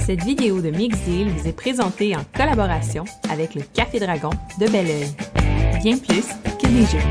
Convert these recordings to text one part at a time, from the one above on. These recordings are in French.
Cette vidéo de Mixdeal vous est présentée en collaboration avec le Café Dragon de Belleuil. Bien plus que des jeux.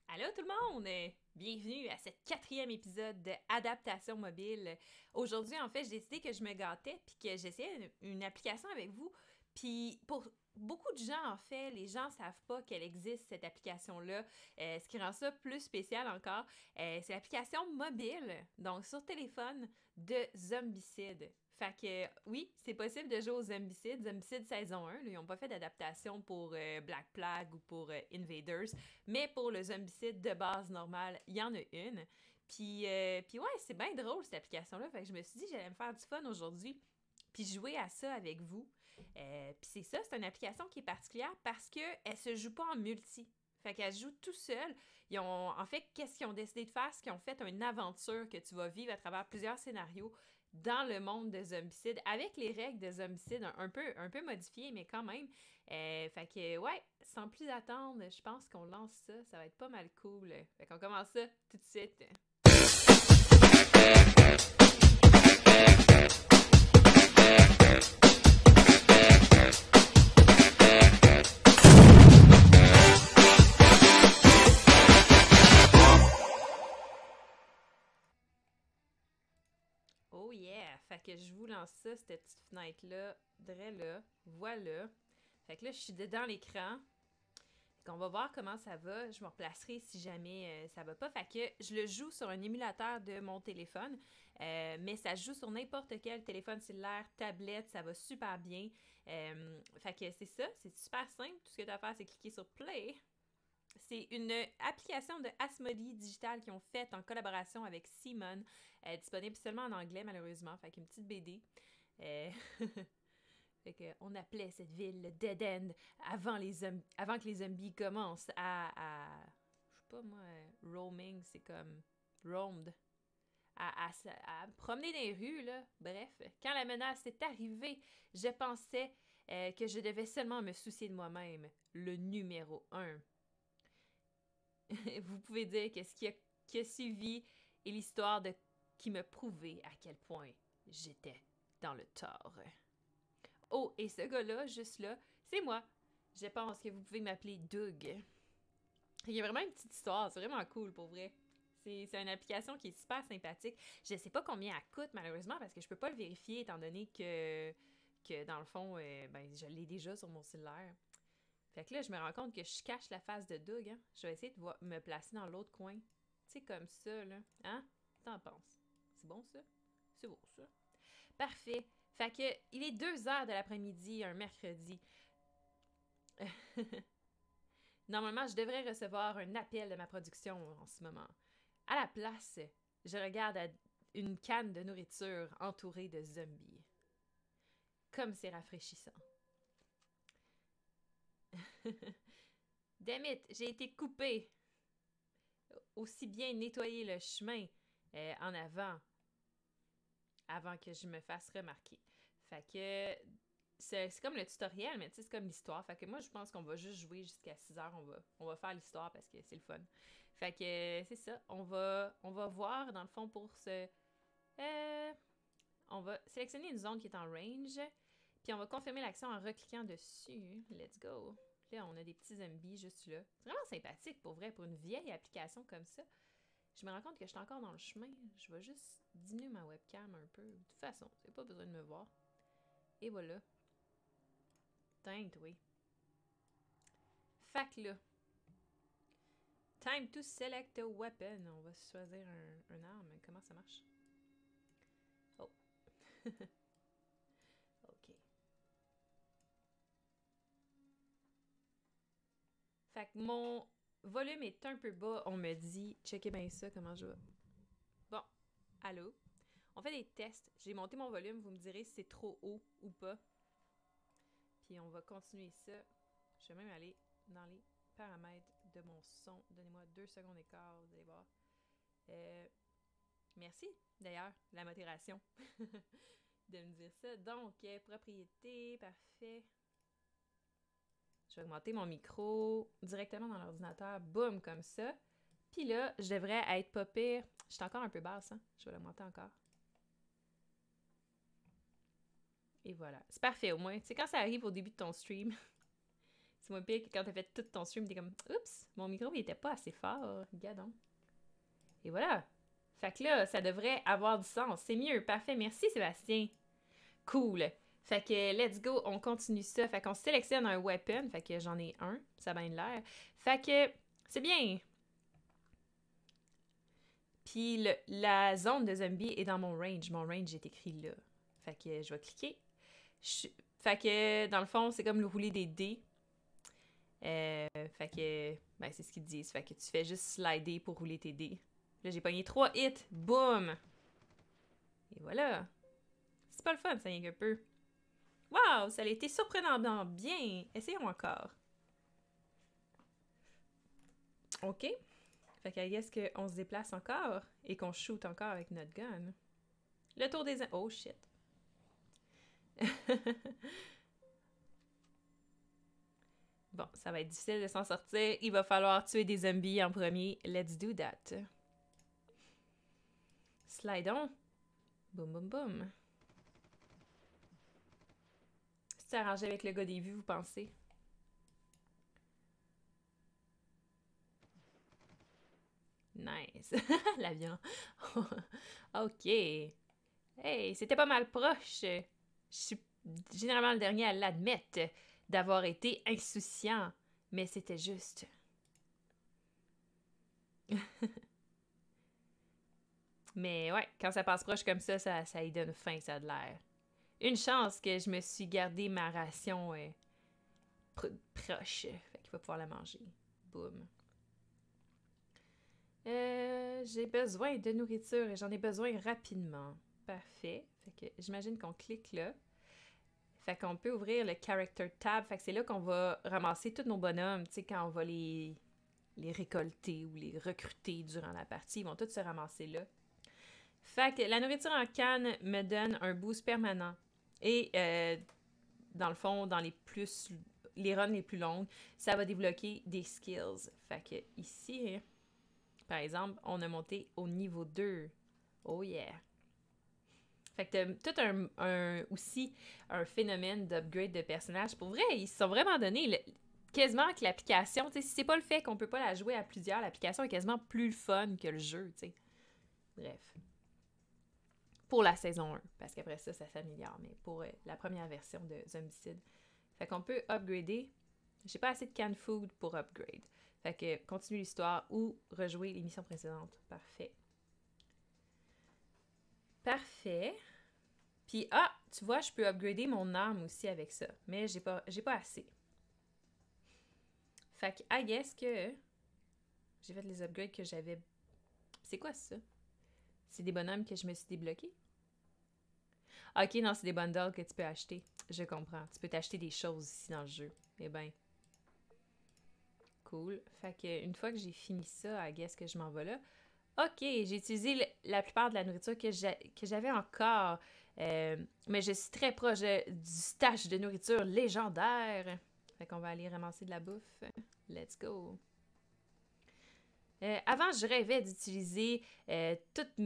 Allô tout le monde! Bienvenue à ce 4e épisode de Adaptation mobile. Aujourd'hui, en fait, j'ai décidé que je me gâtais puis que j'essayais une application avec vous. Puis pour beaucoup de gens, en fait, les gens ne savent pas qu'elle existe, cette application-là. Ce qui rend ça plus spécial encore, c'est l'application mobile, donc sur téléphone, de Zombicide. Fait que oui, c'est possible de jouer aux Zombicide, Zombicide saison 1. Là, ils n'ont pas fait d'adaptation pour Black Plague ou pour Invaders, mais pour le Zombicide de base normale, il y en a une. Puis ouais, c'est bien drôle cette application-là. Fait que je me suis dit que j'allais me faire du fun aujourd'hui, puis jouer à ça avec vous. Puis c'est ça, c'est une application qui est particulière parce qu'elle se joue pas en multi. Fait qu'elle se joue tout seul. En fait, qu'est-ce qu'ils ont décidé de faire? C'est qu'ils ont fait une aventure que tu vas vivre à travers plusieurs scénarios dans le monde de Zombicide, avec les règles de Zombicide un peu modifiées, mais quand même. Fait que, ouais, sans plus attendre, je pense qu'on lance ça. Ça va être pas mal cool. Fait qu'on commence ça tout de suite. Oh yeah! Fait que je vous lance ça, cette petite fenêtre-là, là. Voilà. Fait que là, je suis dedans l'écran. Fait qu'on va voir comment ça va. Je me replacerai si jamais ça va pas. Fait que je le joue sur un émulateur de mon téléphone. Mais ça joue sur n'importe quel téléphone cellulaire, tablette, ça va super bien. Fait que c'est ça, c'est super simple. Tout ce que tu as à faire, c'est cliquer sur Play. C'est une application de Asmodee Digital qu'ils ont faite en collaboration avec Simon. Disponible seulement en anglais, malheureusement. Fait qu'une petite BD. Fait qu'on appelait cette ville le Dead End avant que les zombies commencent à je sais pas moi, roaming, c'est comme roamed. À promener dans les rues, là. Bref, quand la menace est arrivée, je pensais que je devais seulement me soucier de moi-même. Le numéro 1. Vous pouvez dire que qui a suivi est l'histoire qui me prouvait à quel point j'étais dans le tort. Oh, et ce gars-là, juste là, c'est moi. Je pense que vous pouvez m'appeler Doug. Il y a vraiment une petite histoire, c'est vraiment cool pour vrai. C'est une application qui est super sympathique. Je sais pas combien elle coûte malheureusement parce que je peux pas le vérifier étant donné que dans le fond, je l'ai déjà sur mon cellulaire. Fait que là, je me rends compte que je cache la face de Doug. Hein? Je vais essayer de me placer dans l'autre coin. Tu sais, comme ça, là. Hein? T'en penses? C'est bon, ça? C'est beau, ça. Parfait. Fait que, il est 2h de l'après-midi, un mercredi. Normalement, je devrais recevoir un appel de ma production en ce moment. À la place, je regarde une canne de nourriture entourée de zombies. Comme c'est rafraîchissant. Damn it, j'ai été coupée. Aussi bien nettoyer le chemin en avant que je me fasse remarquer. Fait que c'est comme le tutoriel, mais tu sais, c'est comme l'histoire. Fait que moi, je pense qu'on va juste jouer jusqu'à 6h. On va faire l'histoire parce que c'est le fun. Fait que c'est ça. On va voir, dans le fond, pour ce... on va sélectionner une zone qui est en range. Puis on va confirmer l'action en recliquant dessus. Let's go. Là, on a des petits zombies juste là. C'est vraiment sympathique, pour vrai, pour une vieille application comme ça. Je me rends compte que je suis encore dans le chemin. Je vais juste diminuer ma webcam un peu. De toute façon, vous n'avez pas besoin de me voir. Et voilà. Teinte, oui. Fait que là. Time to select a weapon. On va choisir un arme. Comment ça marche? Oh. OK. Fait que mon volume est un peu bas. On me dit, checkez bien ça, comment je vais. Bon. Allô? On fait des tests. J'ai monté mon volume. Vous me direz si c'est trop haut ou pas. Puis on va continuer ça. Je vais même aller dans les paramètres de mon son. Donnez-moi 2 secondes d'écart, vous allez voir. Merci, d'ailleurs, la modération de me dire ça. Donc, propriété, parfait. Je vais augmenter mon micro directement dans l'ordinateur. Boum, comme ça. Puis là, je devrais être pas pire. Je suis encore un peu basse, hein? Je vais la monter encore. Et voilà. C'est parfait, au moins. Tu sais, quand ça arrive au début de ton stream, c'est moins pire que quand t'as fait tout ton stream, t'es comme « Oups, mon micro, il était pas assez fort. Regarde donc. » Et voilà. Fait que là, ça devrait avoir du sens. C'est mieux. Parfait. Merci, Sébastien. Cool. Fait que, let's go. On continue ça. Fait qu'on sélectionne un weapon. Fait que j'en ai un. Ça a bien de l'air. Fait que, c'est bien. Puis la zone de zombie est dans mon range. Mon range est écrit là. Fait que je vais cliquer. Fait que, dans le fond, c'est comme le rouler des dés. Fait que, ben, c'est ce qu'ils disent. Fait que tu fais juste slider pour rouler tes dés. Là, j'ai pogné 3 hits. Boum! Et voilà. C'est pas le fun, ça y est un peu. Wow, ça a été surprenamment bien. Essayons encore. OK. Fait que, est-ce qu'on se déplace encore et qu'on shoot encore avec notre gun? Le tour des... Oh, shit. Bon, ça va être difficile de s'en sortir. Il va falloir tuer des zombies en premier. Let's do that. Slide on. Boum, boum, boum. C'est arrangé avec le gars des vues, vous pensez? Nice. L'avion. OK. Hey, c'était pas mal proche. Je suis généralement le dernier à l'admettre d'avoir été insouciant, mais c'était juste. Mais ouais, quand ça passe proche comme ça y donne faim, ça a de l'air. Une chance que je me suis gardé ma ration proche. Fait qu'il va pouvoir la manger. Boum. J'ai besoin de nourriture et j'en ai besoin rapidement. Parfait. Fait que j'imagine qu'on clique là. Fait qu'on peut ouvrir le Character tab. Fait que c'est là qu'on va ramasser tous nos bonhommes, tu sais, quand on va les récolter ou les recruter durant la partie. Ils vont tous se ramasser là. Fait que la nourriture en canne me donne un boost permanent. Et dans le fond, dans les runs les plus longues, ça va débloquer des skills. Fait que ici, par exemple, on a monté au niveau 2. Oh yeah! Fait que t'as tout aussi un phénomène d'upgrade de personnages. Pour vrai, ils se sont vraiment donné quasiment que l'application, tu sais, si c'est pas le fait qu'on peut pas la jouer à plusieurs, l'application est quasiment plus fun que le jeu, tu sais. Bref. Pour la saison 1, parce qu'après ça s'améliore, mais pour la première version de Zombicide. Fait qu'on peut upgrader. J'ai pas assez de canned food pour upgrade. Fait que continue l'histoire ou rejouer l'émission précédente. Parfait. Parfait. Puis, tu vois, je peux upgrader mon arme aussi avec ça. Mais j'ai pas assez. Fait que, I guess que j'ai fait les upgrades que j'avais. C'est quoi ça? C'est des bonhommes que je me suis débloqués? Ok, non, c'est des bundles que tu peux acheter. Je comprends. Tu peux t'acheter des choses ici dans le jeu. Eh ben. Cool. Fait que une fois que j'ai fini ça, I guess que je m'en vais là. Ok, j'ai utilisé la plupart de la nourriture que j'avais encore. Mais je suis très proche du stash de nourriture légendaire. Fait qu'on va aller ramasser de la bouffe. Let's go. Avant, je rêvais d'utiliser toutes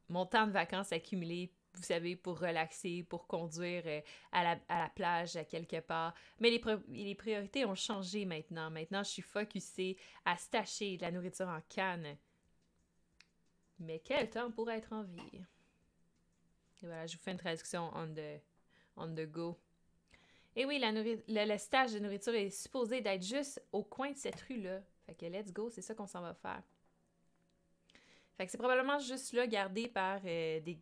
mon temps de vacances accumulé, vous savez, pour relaxer, pour conduire à la plage, à quelque part. Mais les priorités ont changé maintenant. Maintenant, je suis focusée à stacher de la nourriture en canne. Mais quel temps pour être en vie? Et voilà, je vous fais une traduction on the go. Et oui, le stage de nourriture est supposé d'être juste au coin de cette rue-là. Fait que let's go, c'est ça qu'on s'en va faire. Fait que c'est probablement juste là gardé par des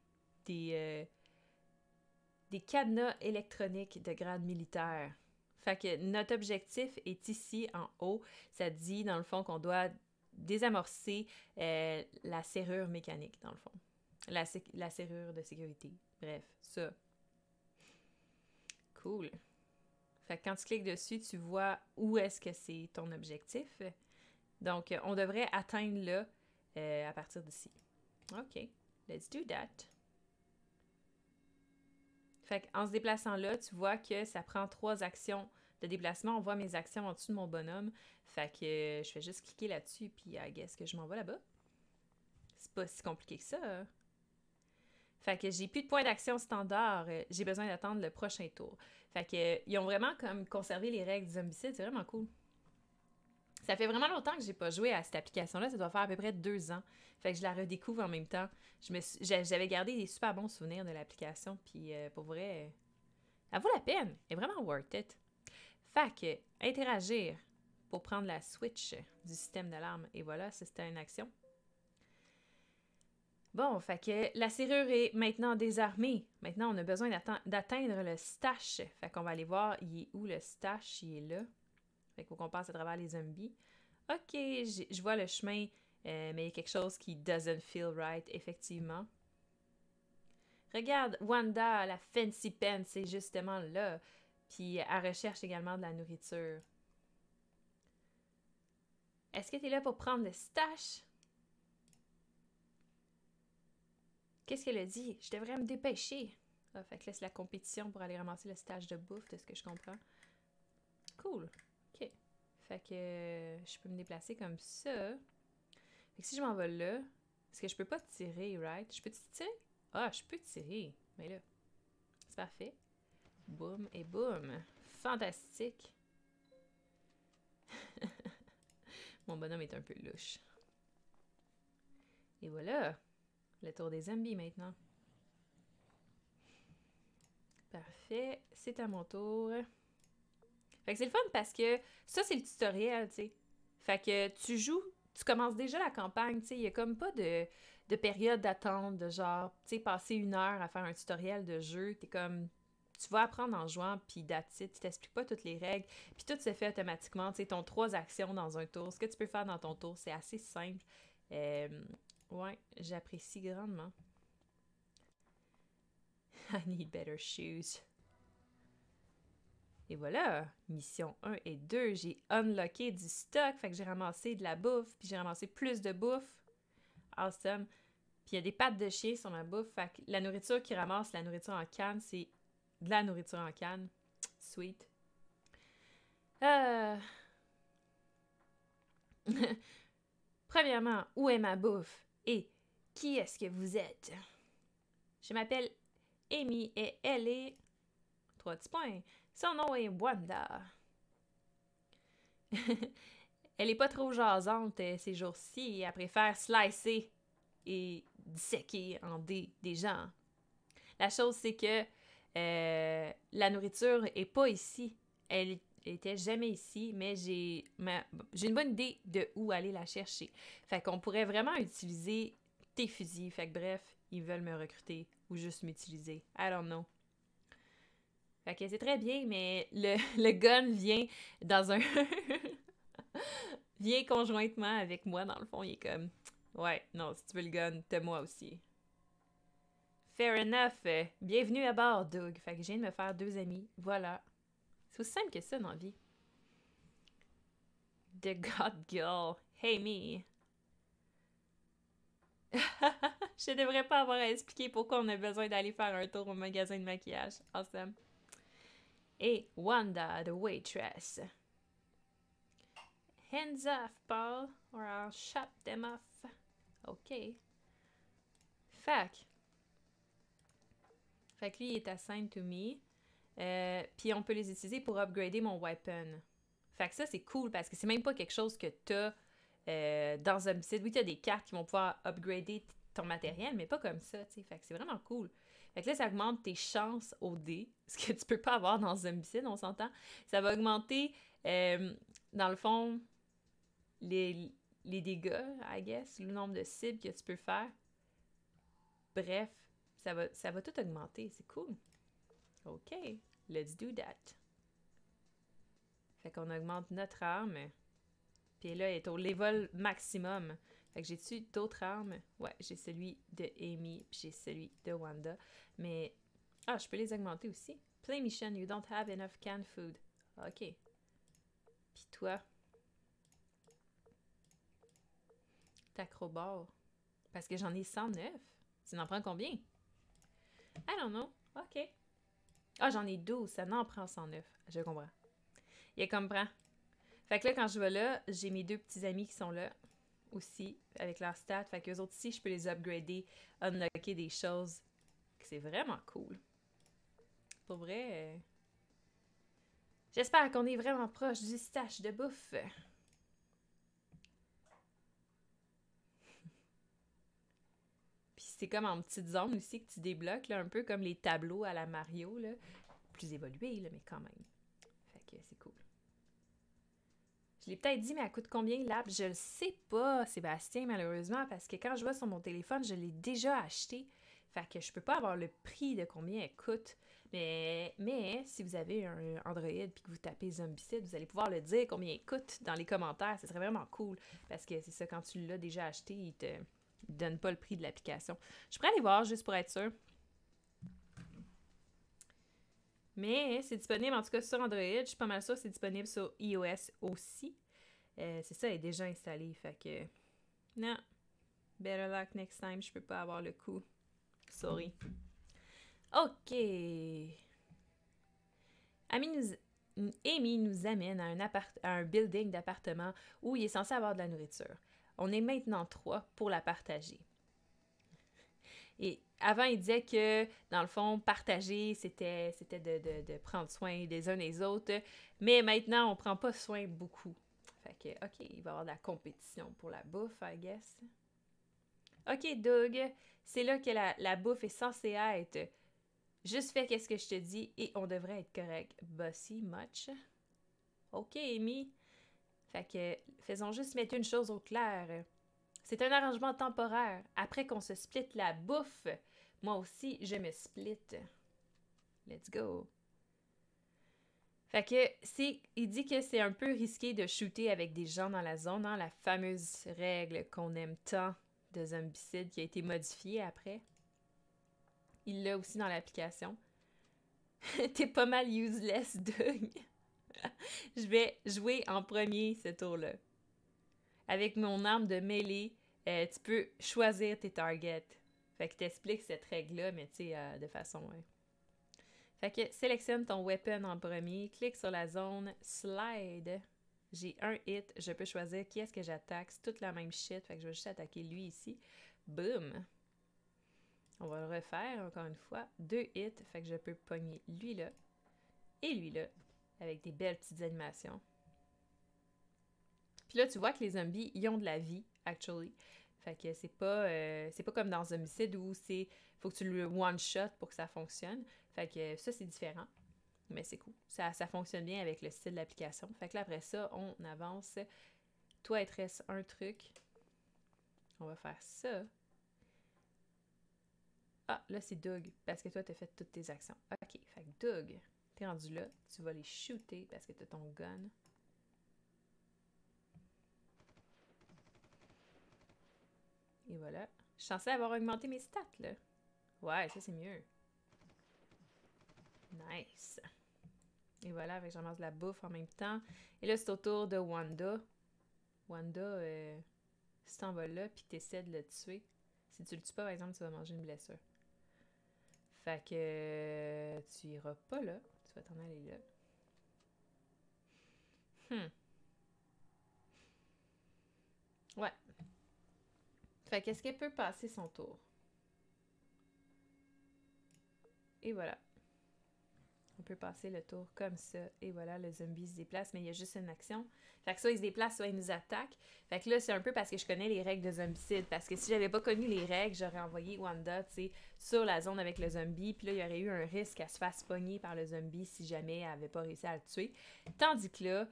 cadenas électroniques de grade militaire. Fait que notre objectif est ici en haut. Ça dit dans le fond qu'on doit désamorcer la serrure mécanique dans le fond. La serrure de sécurité. Bref, ça. Cool. Fait que quand tu cliques dessus, tu vois où est-ce que c'est ton objectif. Donc, on devrait atteindre là à partir d'ici. OK, let's do that. Fait qu'en se déplaçant là, tu vois que ça prend 3 actions de déplacement. On voit mes actions en dessous de mon bonhomme. Fait que je fais juste cliquer là-dessus, puis I guess que je m'en vais là-bas. C'est pas si compliqué que ça. Hein. Fait que j'ai plus de points d'action standard. J'ai besoin d'attendre le prochain tour. Fait que ils ont vraiment comme conservé les règles du Zombicide. C'est vraiment cool. Ça fait vraiment longtemps que j'ai pas joué à cette application-là. Ça doit faire à peu près 2 ans. Fait que je la redécouvre en même temps. J'avais gardé des super bons souvenirs de l'application. Puis pour vrai, elle vaut la peine. Elle est vraiment worth it. Fait que interagir pour prendre la switch du système d'alarme. Et voilà, ça c'était une action. Bon, fait que la serrure est maintenant désarmée. Maintenant, on a besoin d'atteindre le stash. Fait qu'on va aller voir, il est où le stash? Il est là. Fait qu'il faut qu'on passe à travers les zombies. Ok, je vois le chemin, mais il y a quelque chose qui doesn't feel right, effectivement. Regarde, Wanda, la fancy pen, c'est justement là. Puis elle recherche également de la nourriture. Est-ce que t'es là pour prendre le stash? Qu'est-ce qu'elle a dit? Je devrais me dépêcher. Ah, fait que là, c'est la compétition pour aller ramasser le stash de bouffe, de ce que je comprends. Cool. OK. Fait que je peux me déplacer comme ça. Fait que si je m'en vais là, parce que je peux pas tirer, right? Je peux tirer? Ah, je peux tirer. Mais là, c'est parfait. Boum et boum. Fantastique. Mon bonhomme est un peu louche. Et voilà. Le tour des zombies maintenant. Parfait. C'est à mon tour. Fait que c'est le fun parce que ça, c'est le tutoriel, tu sais. Fait que tu joues, tu commences déjà la campagne, tu sais. Il y a comme pas de période d'attente, de genre, tu sais, passer 1 heure à faire un tutoriel de jeu. T'es comme, tu vas apprendre en jouant, puis that's it. Tu t'expliques pas toutes les règles. Puis tout se fait automatiquement, tu sais. Ton 3 actions dans un tour. Ce que tu peux faire dans ton tour, c'est assez simple. Ouais, j'apprécie grandement. I need better shoes. Et voilà, mission 1 et 2, j'ai unlocké du stock, fait que j'ai ramassé de la bouffe, puis j'ai ramassé plus de bouffe. Awesome. Puis il y a des pattes de chien sur ma bouffe, fait que la nourriture qui ramasse la nourriture en canne, c'est de la nourriture en canne. Sweet. Premièrement, où est ma bouffe? Et qui est-ce que vous êtes? Je m'appelle Amy et elle est... 3 petits points. Son nom est Wanda. Elle est pas trop jasante ces jours-ci. Elle préfère slicer et disséquer en dés des gens. La chose, c'est que la nourriture est pas ici. Elle était jamais ici, mais j'ai une bonne idée de où aller la chercher. Fait qu'on pourrait vraiment utiliser tes fusils. Fait que bref, ils veulent me recruter ou juste m'utiliser. I don't know. Fait que c'est très bien, mais le gun vient dans un... vient conjointement avec moi, dans le fond. Il est comme... Ouais, non, si tu veux le gun, t'as moi aussi. Fair enough. Bienvenue à bord, Doug. Fait que je viens de me faire 2 amis. Voilà. C'est aussi simple que ça dans la vie. The God Girl. Hey me. Je devrais pas avoir à expliquer pourquoi on a besoin d'aller faire un tour au magasin de maquillage. Awesome. Et Wanda, the waitress. Hands off, Paul, or I'll shut them off. OK. Fait que lui, il est assigned to me. Puis on peut les utiliser pour upgrader mon weapon. Fait que ça, c'est cool parce que c'est même pas quelque chose que t'as dans Zombicide. Oui, t'as des cartes qui vont pouvoir upgrader ton matériel, mais pas comme ça, tu sais. Fait que c'est vraiment cool. Fait que là, ça augmente tes chances au dé, ce que tu peux pas avoir dans Zombicide, on s'entend. Ça va augmenter, dans le fond, les dégâts, I guess, le nombre de cibles que tu peux faire. Bref, ça va tout augmenter. C'est cool. OK, let's do that. Fait qu'on augmente notre arme. Puis là, elle est au level maximum. Fait que j'ai-tu d'autres armes? Ouais, j'ai celui de Amy, puis j'ai celui de Wanda. Mais, je peux les augmenter aussi. Play mission, you don't have enough canned food. OK. Puis toi? T'acrobar. Parce que j'en ai 109. Tu en prends combien? I don't know. OK. J'en ai 12. Ça n'en prend 109. Je comprends. Il comprend. Fait que là, quand je vais là, j'ai mes 2 petits amis qui sont là aussi, avec leur stats. Fait qu'eux autres ici, je peux les upgrader, unlocker des choses. C'est vraiment cool. Pour vrai, j'espère qu'on est vraiment proche du stash de bouffe. Puis c'est comme en petite zone aussi que tu débloques, là, un peu comme les tableaux à la Mario, là. Plus évolués, là, mais quand même. Fait que c'est cool. Je l'ai peut-être dit, mais elle coûte combien l'app? Je le sais pas, Sébastien, malheureusement, parce que quand je vois sur mon téléphone, je l'ai déjà acheté. Fait que je peux pas avoir le prix de combien elle coûte. Mais si vous avez un Android et que vous tapez Zombicide, vous allez pouvoir le dire combien il coûte dans les commentaires. Ce serait vraiment cool. Parce que c'est ça, quand tu l'as déjà acheté, il te donne pas le prix de l'application. Je pourrais aller voir juste pour être sûr. Mais c'est disponible en tout cas sur Android. Je suis pas mal sûre que c'est disponible sur iOS aussi. C'est ça, elle est déjà installée. Fait que. Non. Better luck next time. Je peux pas avoir le coup. Sorry. OK. Amy nous amène à un building d'appartements où il est censé avoir de la nourriture. On est maintenant 3 pour la partager. Et avant, il disait que, dans le fond, partager, c'était de prendre soin des uns des autres. Mais maintenant, on prend pas soin beaucoup. Fait que, OK, il va y avoir de la compétition pour la bouffe, I guess. OK, Doug, c'est là que la bouffe est censée être. Juste fais qu'est-ce que je te dis et on devrait être correct. Bossy, much. OK, Amy. Fait que, faisons juste mettre une chose au clair. C'est un arrangement temporaire. Après qu'on se split la bouffe, moi aussi, je me split. Let's go. Fait que, il dit que c'est un peu risqué de shooter avec des gens dans la zone, hein, la fameuse règle qu'on aime tant de Zombicide qui a été modifiée après. Il l'a aussi dans l'application. T'es pas mal useless, Doug. Je vais jouer en premier ce tour-là. Avec mon arme de mêlée, tu peux choisir tes targets. Fait que t'expliques cette règle-là, mais tu sais, de façon... Fait que sélectionne ton weapon en premier, clique sur la zone, slide. J'ai un hit, je peux choisir qui est-ce que j'attaque. C'est toute la même shit, fait que je vais juste attaquer lui ici. Boom! On va le refaire encore une fois. 2 hits, fait que je peux pogner lui là et lui là, avec des belles petites animations. Puis là, tu vois que les zombies, ils ont de la vie, actually. Fait que c'est pas comme dans Zombicide où faut que tu le one-shot pour que ça fonctionne. Fait que ça, c'est différent. Mais c'est cool. Ça fonctionne bien avec le style d'application. Fait que là, après ça, on avance. Toi, il te reste un truc. On va faire ça. Ah, là, c'est Doug, parce que toi, t'as fait toutes tes actions. OK, fait que Doug, t'es rendu là. Tu vas les shooter parce que t'as ton gun. Et voilà. Je suis censée avoir augmenté mes stats, là. Ouais, ça, c'est mieux. Nice. Et voilà, avec j'en mange de la bouffe en même temps. Et là, c'est au tour de Wanda. Wanda, si t'en vas là, puis que t'essaies de le tuer, si tu le tues pas, par exemple, tu vas manger une blessure. Fait que tu iras pas là. Tu vas t'en aller là. Ouais. Fait qu'est-ce qu'elle peut passer son tour? Et voilà. On peut passer le tour comme ça. Et voilà, le zombie se déplace, mais il y a juste une action. Fait que soit il se déplace, soit il nous attaque. Fait que là, c'est un peu parce que je connais les règles de Zombicide. Parce que si j'avais pas connu les règles, j'aurais envoyé Wanda, tu sais, sur la zone avec le zombie. Puis là, il y aurait eu un risque qu'elle se fasse pogner par le zombie si jamais elle avait pas réussi à le tuer. Tandis que là,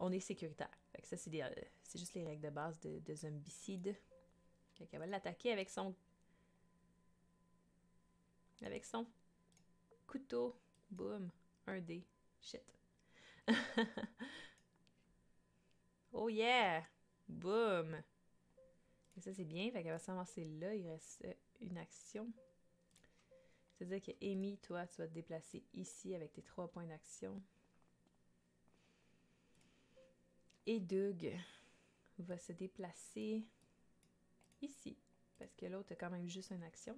on est sécuritaire. Fait que ça, c'est juste les règles de base de Zombicide. Fait qu'elle va l'attaquer avec son couteau. Boum. Un dé. Shit. Oh yeah! Boum! Et ça, c'est bien. Fait qu'elle va s'avancer là. Il reste une action. C'est-à-dire que Amy, toi, tu vas te déplacer ici avec tes 3 points d'action. Et Doug va se déplacer ici. Parce que l'autre a quand même juste une action.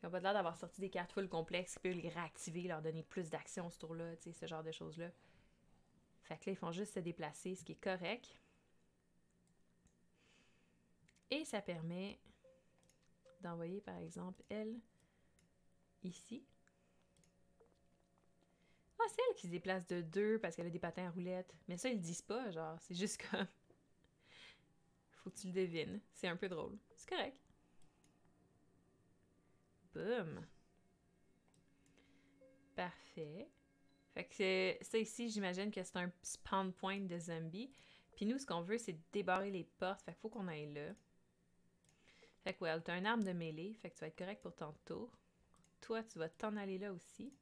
Ils n'ont pas l'air d'avoir sorti des cartes full complexes qui peuvent les réactiver, leur donner plus d'action ce tour-là, tu sais, ce genre de choses-là. Fait que là, ils font juste se déplacer, ce qui est correct. Et ça permet d'envoyer, par exemple, elle, ici. Ah, c'est elle qui se déplace de 2 parce qu'elle a des patins à roulettes. Mais ça, ils le disent pas, genre. C'est juste comme... Faut que tu le devines. C'est un peu drôle. C'est correct. Boum. Parfait. Fait que ça ici, j'imagine que c'est un spawn point de zombie. Puis nous, ce qu'on veut, c'est débarrer les portes. Fait qu'il faut qu'on aille là. Fait que ouais, t'as un arme de mêlée. Fait que tu vas être correct pour ton tour. Toi, tu vas t'en aller là aussi.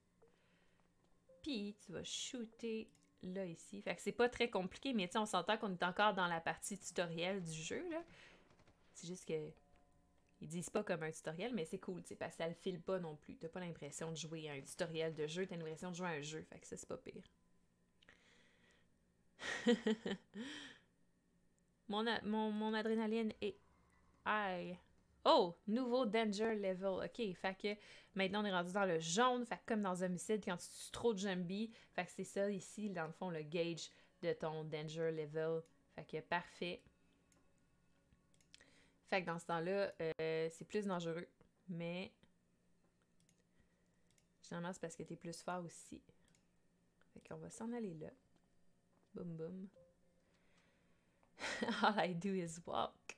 Puis, tu vas shooter là ici. Fait que c'est pas très compliqué, mais tu sais, on s'entend qu'on est encore dans la partie tutoriel du jeu, là. C'est juste que... Ils disent pas comme un tutoriel, mais c'est cool, tu sais, parce que ça le file pas non plus. T'as pas l'impression de jouer à un tutoriel de jeu, t'as l'impression de jouer à un jeu. Fait que ça, c'est pas pire. mon adrénaline est high. Oh! Nouveau danger level. OK, fait que maintenant on est rendu dans le jaune. Fait que comme dans Homicide, quand tu tues trop de zombies, fait que c'est ça ici, dans le fond, le gauge de ton danger level. Fait que parfait. Fait que dans ce temps-là, c'est plus dangereux. Mais généralement, c'est parce que t'es plus fort aussi. Fait qu'on va s'en aller là. Boum boum. All I do is walk.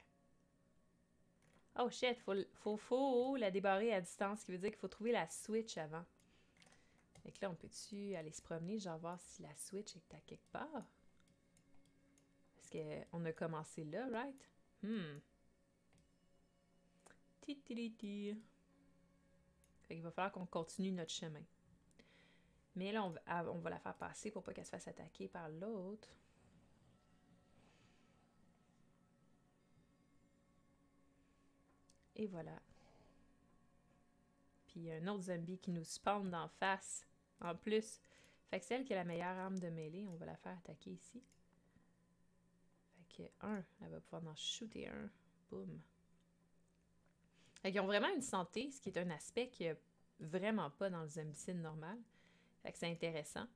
Oh shit, faut la débarrer à distance, ce qui veut dire qu'il faut trouver la switch avant. Fait que là, on peut-tu aller se promener, genre voir si la switch est à quelque part? Parce qu'on a commencé là, right? Ti. Fait qu'il va falloir qu'on continue notre chemin. Mais là, on va la faire passer pour pas qu'elle se fasse attaquer par l'autre. Et voilà. Puis il y a un autre zombie qui nous spawn d'en face. En plus. Fait que celle qui a la meilleure arme de mêlée, on va la faire attaquer ici. Fait que elle va pouvoir en shooter un. Boum. Fait qu'ils ont vraiment une santé, ce qui est un aspect qu'il n'y a vraiment pas dans le zombicide normal. Fait que c'est intéressant.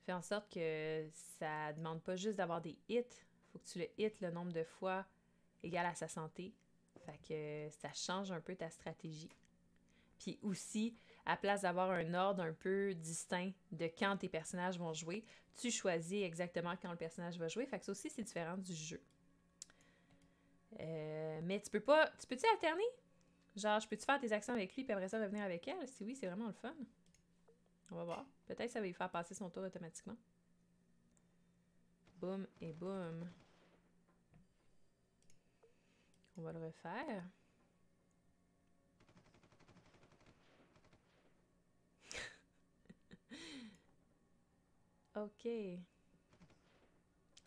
Fait en sorte que ça demande pas juste d'avoir des hits. Faut que tu le hits le nombre de fois égal à sa santé. Fait que ça change un peu ta stratégie. Puis aussi, à place d'avoir un ordre un peu distinct de quand tes personnages vont jouer, tu choisis exactement quand le personnage va jouer. Fait que ça aussi, c'est différent du jeu. Mais tu peux-tu alterner? Genre, je peux-tu faire tes actions avec lui puis après ça revenir avec elle? Si oui, c'est vraiment le fun. On va voir. Peut-être que ça va lui faire passer son tour automatiquement. Boum et boum. On va le refaire. OK.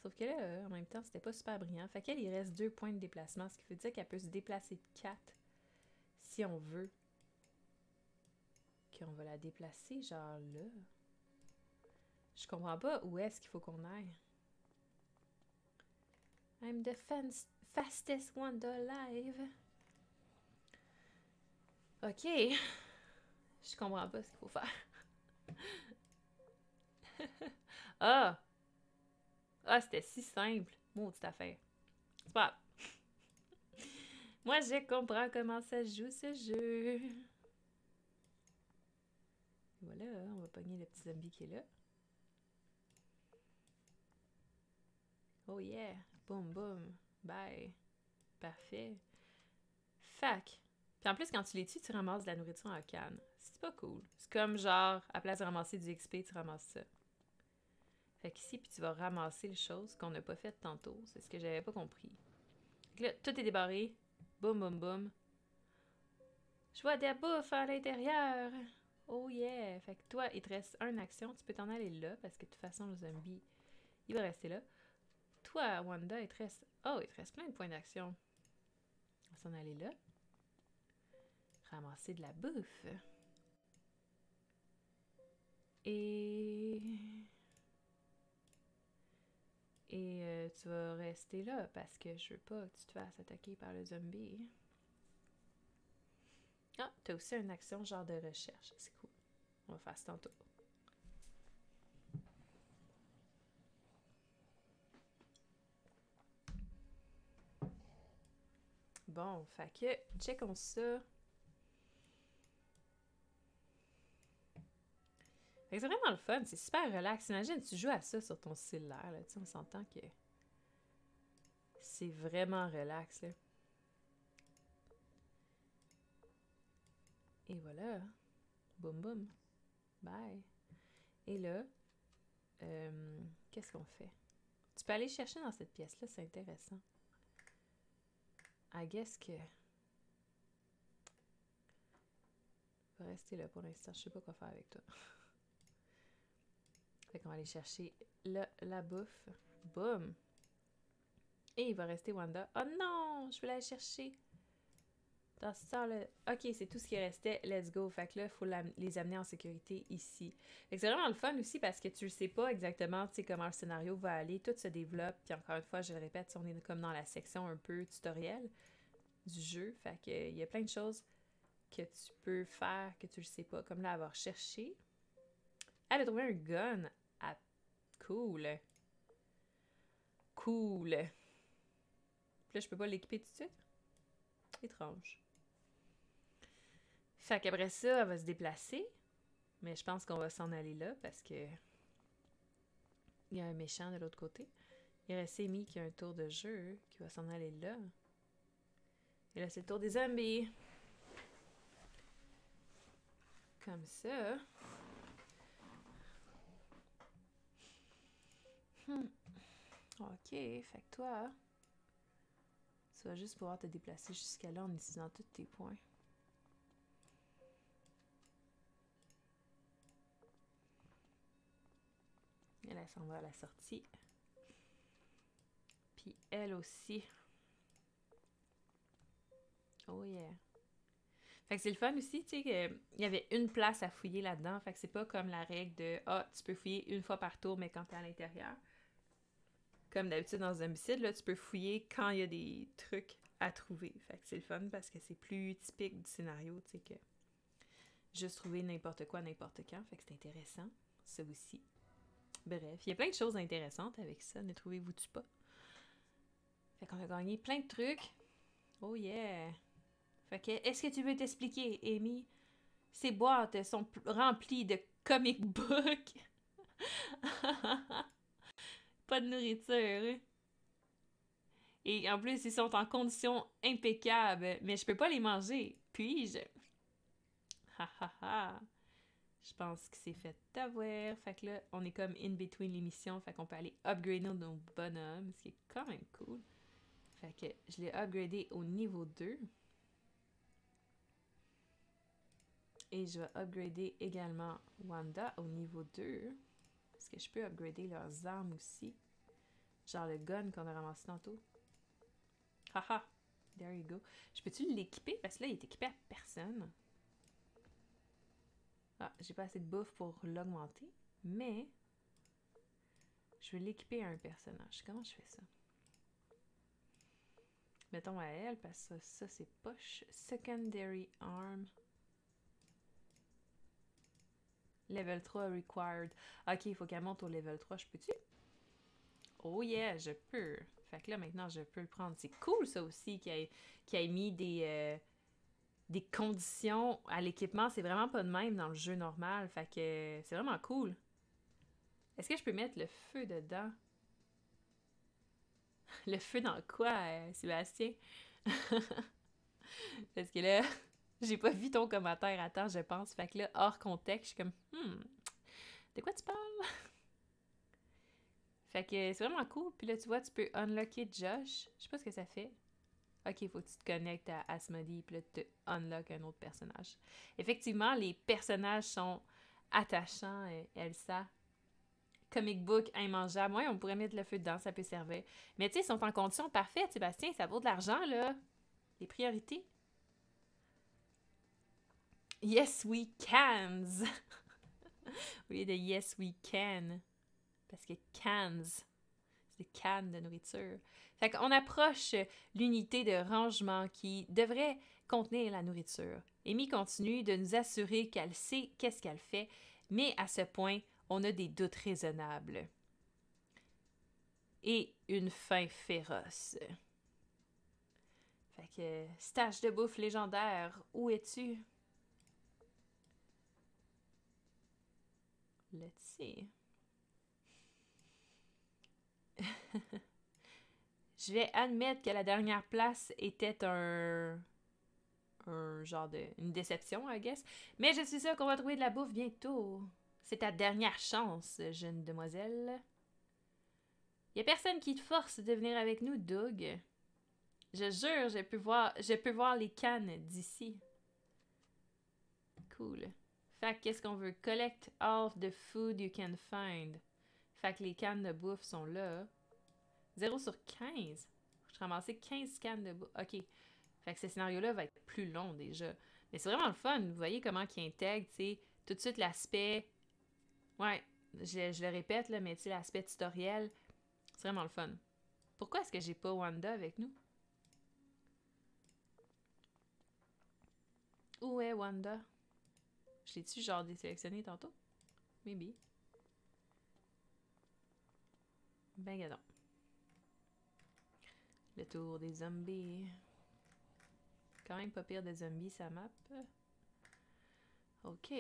Sauf que là, en même temps, c'était pas super brillant. Fait qu'elle, il reste 2 points de déplacement, ce qui veut dire qu'elle peut se déplacer de 4 si on veut. Qu'on va la déplacer, genre là. Je comprends pas où est-ce qu'il faut qu'on aille. I'm the fastest one alive. OK. Je comprends pas ce qu'il faut faire. Ah! Ah, c'était si simple. Maudite affaire. C'est pas grave. Moi, je comprends comment ça se joue, ce jeu. Voilà, on va pogner le petit zombie qui est là. Oh yeah! Boum, boum. Bye. Parfait. Fac. Puis en plus, quand tu les tues, tu ramasses de la nourriture en canne. C'est pas cool. C'est comme genre, à place de ramasser du XP, tu ramasses ça. Fait qu'ici, puis tu vas ramasser les choses qu'on n'a pas faites tantôt. C'est ce que j'avais pas compris. Donc là, tout est débarré. Boum, boum, boum. Je vois de la bouffe à l'intérieur. Oh yeah! Fait que toi, il te reste une action. Tu peux t'en aller là, parce que de toute façon, le zombie, il va rester là. Toi, Wanda, il te reste... Oh, il te reste plein de points d'action. On va s'en aller là. Ramasser de la bouffe. Et tu vas rester là parce que je veux pas que tu te fasses attaquer par le zombie. Ah, t'as aussi une action genre de recherche. C'est cool. On va faire ça tantôt. Bon, fait que, checkons ça. Fait que c'est vraiment le fun, c'est super relax. Imagine, tu joues à ça sur ton cellulaire, là. Tu sais, on s'entend que c'est vraiment relax, là. Et voilà. Boum boum. Bye. Et là, qu'est-ce qu'on fait? Tu peux aller chercher dans cette pièce-là, c'est intéressant. I guess que... Je vais rester là pour l'instant, je sais pas quoi faire avec toi. Fait qu'on va aller chercher la bouffe. Boum! Et il va rester Wanda. Oh non! Je vais aller chercher. Dans ce temps-là... Ok, c'est tout ce qui restait. Let's go. Fait que là, il faut les amener en sécurité ici. Fait que c'est vraiment le fun aussi parce que tu ne sais pas exactement comment le scénario va aller. Tout se développe. Puis encore une fois, je le répète, on est comme dans la section un peu tutoriel du jeu. Fait que il y a plein de choses que tu peux faire que tu le sais pas. Comme là, elle va rechercher. Elle a trouvé un gun. Ah, cool. Cool. Puis là, je peux pas l'équiper tout de suite. Étrange. Fait qu'après ça, elle va se déplacer. Mais je pense qu'on va s'en aller là parce que il y a un méchant de l'autre côté. Il reste Amy qui a un tour de jeu qui va s'en aller là. Et là, c'est le tour des zombies. Comme ça. Ok, fait que toi, tu vas juste pouvoir te déplacer jusqu'à là en utilisant tous tes points. Elle s'en va à la sortie. Puis elle aussi. Oh yeah. Fait que c'est le fun aussi, tu sais, qu'il y avait une place à fouiller là-dedans. Fait que c'est pas comme la règle de tu peux fouiller une fois par tour, mais quand t'es à l'intérieur. Comme d'habitude dans Zombicide, là, tu peux fouiller quand il y a des trucs à trouver. Fait que c'est le fun parce que c'est plus typique du scénario, tu sais, que juste trouver n'importe quoi, n'importe quand. Fait que c'est intéressant, ça aussi. Bref, il y a plein de choses intéressantes avec ça, ne trouvez-vous-tu pas? Fait qu'on a gagné plein de trucs. Oh yeah! Fait que, est-ce que tu veux t'expliquer, Amy? Ces boîtes sont remplies de comic books. Pas de nourriture. Et en plus, ils sont en condition impeccable, mais je peux pas les manger. Puis-je? Ha ha ha! Je pense que c'est fait avoir. Fait que là, on est comme in between les missions. Fait qu'on peut aller upgrader nos bonhommes, ce qui est quand même cool. Fait que je l'ai upgradé au niveau 2. Et je vais upgrader également Wanda au niveau 2. Parce que je peux upgrader leurs armes aussi. Genre le gun qu'on a ramassé tantôt. Haha! There you go. Je peux-tu l'équiper? Parce que là, il est équipé à personne. Ah, j'ai pas assez de bouffe pour l'augmenter. Mais je vais l'équiper à un personnage. Comment je fais ça? Mettons à elle, parce que ça c'est poche. Secondary arm. Level 3 required. Ok, il faut qu'elle monte au level 3. Je peux-tu? Oh yeah, je peux. Fait que là, maintenant, je peux le prendre. C'est cool, ça aussi, qu'il ait mis des conditions à l'équipement. C'est vraiment pas de même dans le jeu normal. Fait que c'est vraiment cool. Est-ce que je peux mettre le feu dedans? Le feu dans quoi, Sébastien? Parce que là, j'ai pas vu ton commentaire à temps, je pense. Fait que là, hors contexte, je suis comme, de quoi tu parles? Fait que c'est vraiment cool. Puis là, tu vois, tu peux unlocker Josh. Je sais pas ce que ça fait. Ok, il faut que tu te connectes à Asmodee, puis là, tu unlock un autre personnage. Effectivement, les personnages sont attachants, Elsa. Comic book immangeable. Ouais, on pourrait mettre le feu dedans, ça peut servir. Mais tu sais, ils sont en condition parfaite, Sébastien. Ça vaut de l'argent, là. Les priorités. Yes, we can! Au lieu de yes, we can. Parce que cans, c'est des cannes de nourriture. Fait qu'on approche l'unité de rangement qui devrait contenir la nourriture. Amy continue de nous assurer qu'elle sait qu'est-ce qu'elle fait, mais à ce point, on a des doutes raisonnables. Et une faim féroce. Fait Fait que, stash de bouffe légendaire, où es-tu? Let's see. Je vais admettre que la dernière place était un genre de... une déception, I guess. Mais je suis sûre qu'on va trouver de la bouffe bientôt. C'est ta dernière chance, jeune demoiselle. Y a personne qui te force de venir avec nous, Doug. Je jure, je peux voir les cannes d'ici. Cool. Fait que qu'est-ce qu'on veut? Collect all the food you can find. Fait que les cannes de bouffe sont là. 0 sur 15. Je ramassé 15 cannes de bouffe. OK. Fait que ce scénario-là va être plus long déjà. Mais c'est vraiment le fun. Vous voyez comment il intègre, tu sais, tout de suite l'aspect... Ouais, je le répète, là, mais tu sais, l'aspect tutoriel, c'est vraiment le fun. Pourquoi est-ce que j'ai pas Wanda avec nous? Où est Wanda? Je l'ai-tu genre désélectionné tantôt? Maybe. Ben, gadon. Le tour des zombies. Quand même pas pire de zombies, sa map. Ok.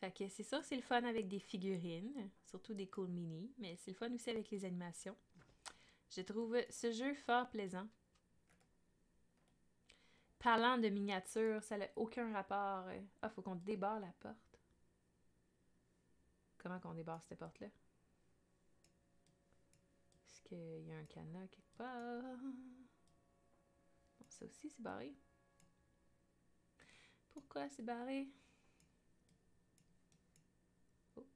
Fait que c'est ça, c'est le fun avec des figurines, surtout des cool mini, mais c'est le fun aussi avec les animations. Je trouve ce jeu fort plaisant. Parlant de miniatures, ça n'a aucun rapport. Ah, faut qu'on débarre la porte. Comment qu'on débarre cette porte-là? Est-ce qu'il y a un cadenas quelque part? Non, ça aussi, c'est barré. Pourquoi c'est barré? Oh.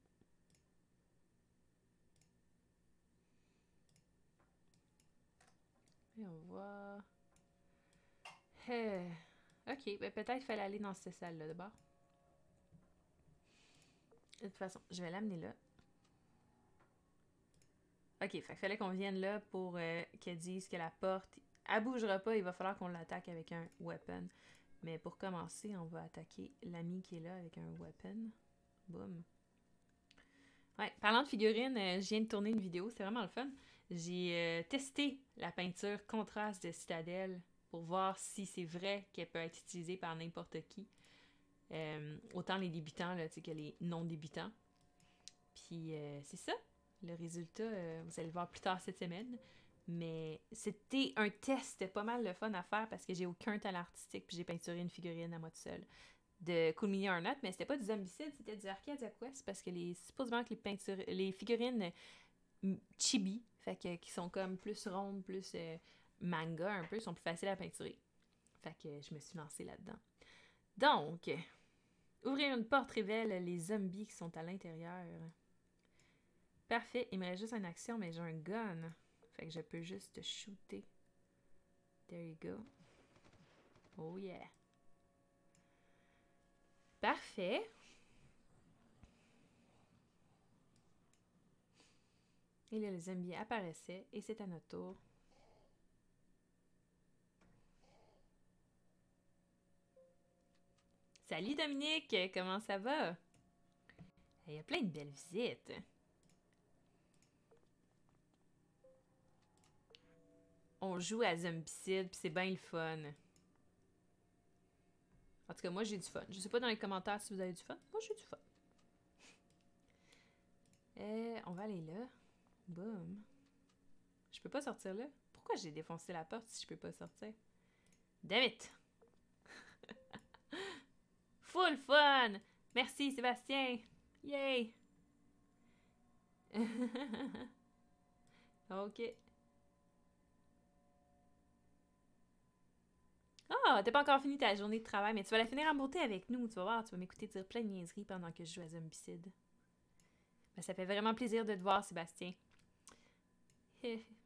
Et on voit... Ok, ben peut-être qu'il fallait aller dans cette salle-là d'abord. De toute façon, je vais l'amener là. Ok, fait qu'il fallait qu'on vienne là pour qu'elle dise que la porte, elle bougera pas, il va falloir qu'on l'attaque avec un weapon. Mais pour commencer, on va attaquer l'ami qui est là avec un weapon. Boum. Ouais, parlant de figurines, je viens de tourner une vidéo, c'est vraiment le fun. J'ai testé la peinture contraste de Citadel pour voir si c'est vrai qu'elle peut être utilisée par n'importe qui. Autant les débutants là, que les non-débutants. Puis c'est ça. Le résultat, vous allez le voir plus tard cette semaine. Mais c'était un test pas mal le fun à faire parce que j'ai aucun talent artistique puis j'ai peinturé une figurine à moi toute seule. De Cool Mini Arnott, mais c'était pas du Zombicide, c'était du Arcadia Quest parce que supposément que les figurines chibi, fait que, qui sont comme plus rondes, plus manga un peu, sont plus faciles à peinturer. Fait que je me suis lancée là-dedans. Donc, ouvrir une porte révèle les zombies qui sont à l'intérieur. Parfait, il me reste juste une action, mais j'ai un gun. Fait que je peux juste shooter. There you go. Oh yeah. Parfait. Et là, le zombie apparaissait et c'est à notre tour. Salut Dominique, comment ça va? Il y a plein de belles visites. On joue à Zombicide, puis c'est bien le fun. En tout cas, moi j'ai du fun. Je sais pas dans les commentaires si vous avez du fun. Moi j'ai du fun. On va aller là. Boum. Je peux pas sortir là? Pourquoi j'ai défoncé la porte si je peux pas sortir? Damn it! Full fun! Merci Sébastien! Yay! Ok. Ah, t'as pas encore fini ta journée de travail, mais tu vas la finir en beauté avec nous. Tu vas voir, tu vas m'écouter dire plein de niaiseries pendant que je joue à Zombicide. Ben, ça fait vraiment plaisir de te voir, Sébastien.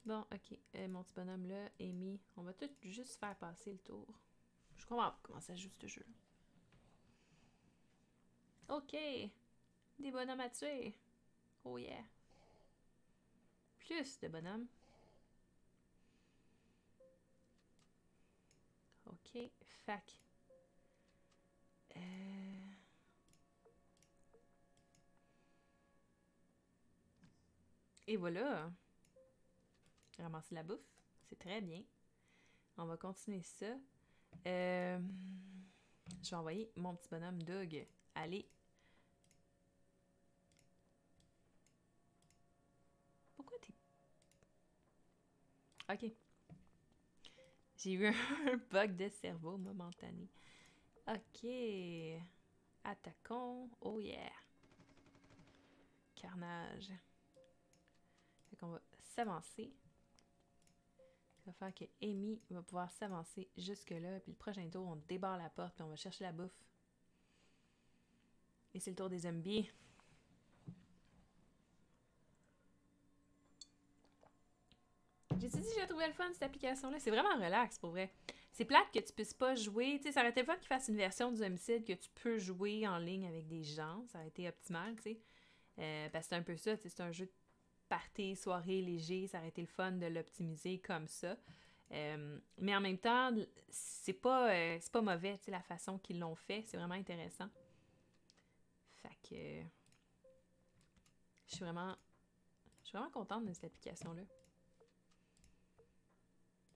Bon, ok. Mon petit bonhomme là, Amy, on va tout juste faire passer le tour. Je comprends pas comment ça joue ce jeu. Ok. Des bonhommes à tuer. Oh yeah. Plus de bonhommes. Ok. Fac. Et voilà. Ramasser la bouffe. C'est très bien. On va continuer ça. Je vais envoyer mon petit bonhomme Doug. Allez. Pourquoi t'es... Ok. J'ai eu un bug de cerveau momentané. Ok. Attaquons. Oh yeah. Carnage. Fait qu'on va s'avancer. Ça va faire que Amy va pouvoir s'avancer jusque-là. Puis le prochain tour, on débarre la porte puis on va chercher la bouffe. Et c'est le tour des zombies. J'ai dit, j'ai trouvé le fun cette application-là. C'est vraiment relax pour vrai. C'est plate que tu puisses pas jouer. Tu sais, ça aurait été le fun qu'ils fassent une version du Zombicide que tu peux jouer en ligne avec des gens. Ça aurait été optimal, tu sais. Parce que c'est un peu ça, tu sais, c'est un jeu de party, soirée, léger. Ça aurait été le fun de l'optimiser comme ça. Mais en même temps, c'est pas mauvais, tu sais, la façon qu'ils l'ont fait. C'est vraiment intéressant. Fait que... Je suis vraiment contente de cette application-là.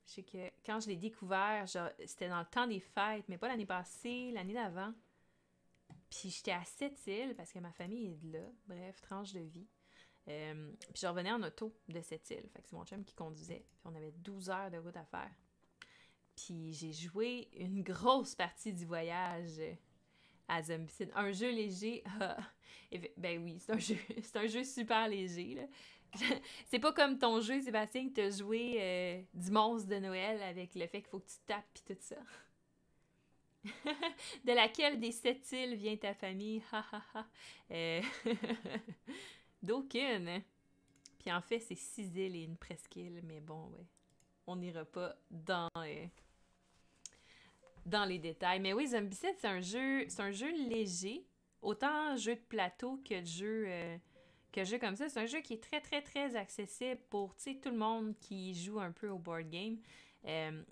Je sais que quand je l'ai découvert, c'était dans le temps des fêtes, mais pas l'année passée, l'année d'avant. Puis j'étais à Sept-Îles parce que ma famille est de là. Bref, tranche de vie. Puis je revenais en auto de Sept-Îles. Fait que c'est mon chum qui conduisait. Puis on avait 12 heures de route à faire. Puis j'ai joué une grosse partie du voyage à Zombicide. Un jeu léger. Ben oui, c'est un jeu super léger, là. C'est pas comme ton jeu, Sébastien, que t'as joué du monstre de Noël avec le fait qu'il faut que tu tapes pis tout ça. De laquelle des 7 îles vient ta famille? D'aucune. Puis en fait, c'est 6 îles et une presqu'île, mais bon, ouais. On n'ira pas dans les détails. Mais oui, Zombicide, c'est un jeu léger. Autant jeu de plateau que jeu comme ça. C'est un jeu qui est très, très, très accessible pour tout le monde qui joue un peu au board game.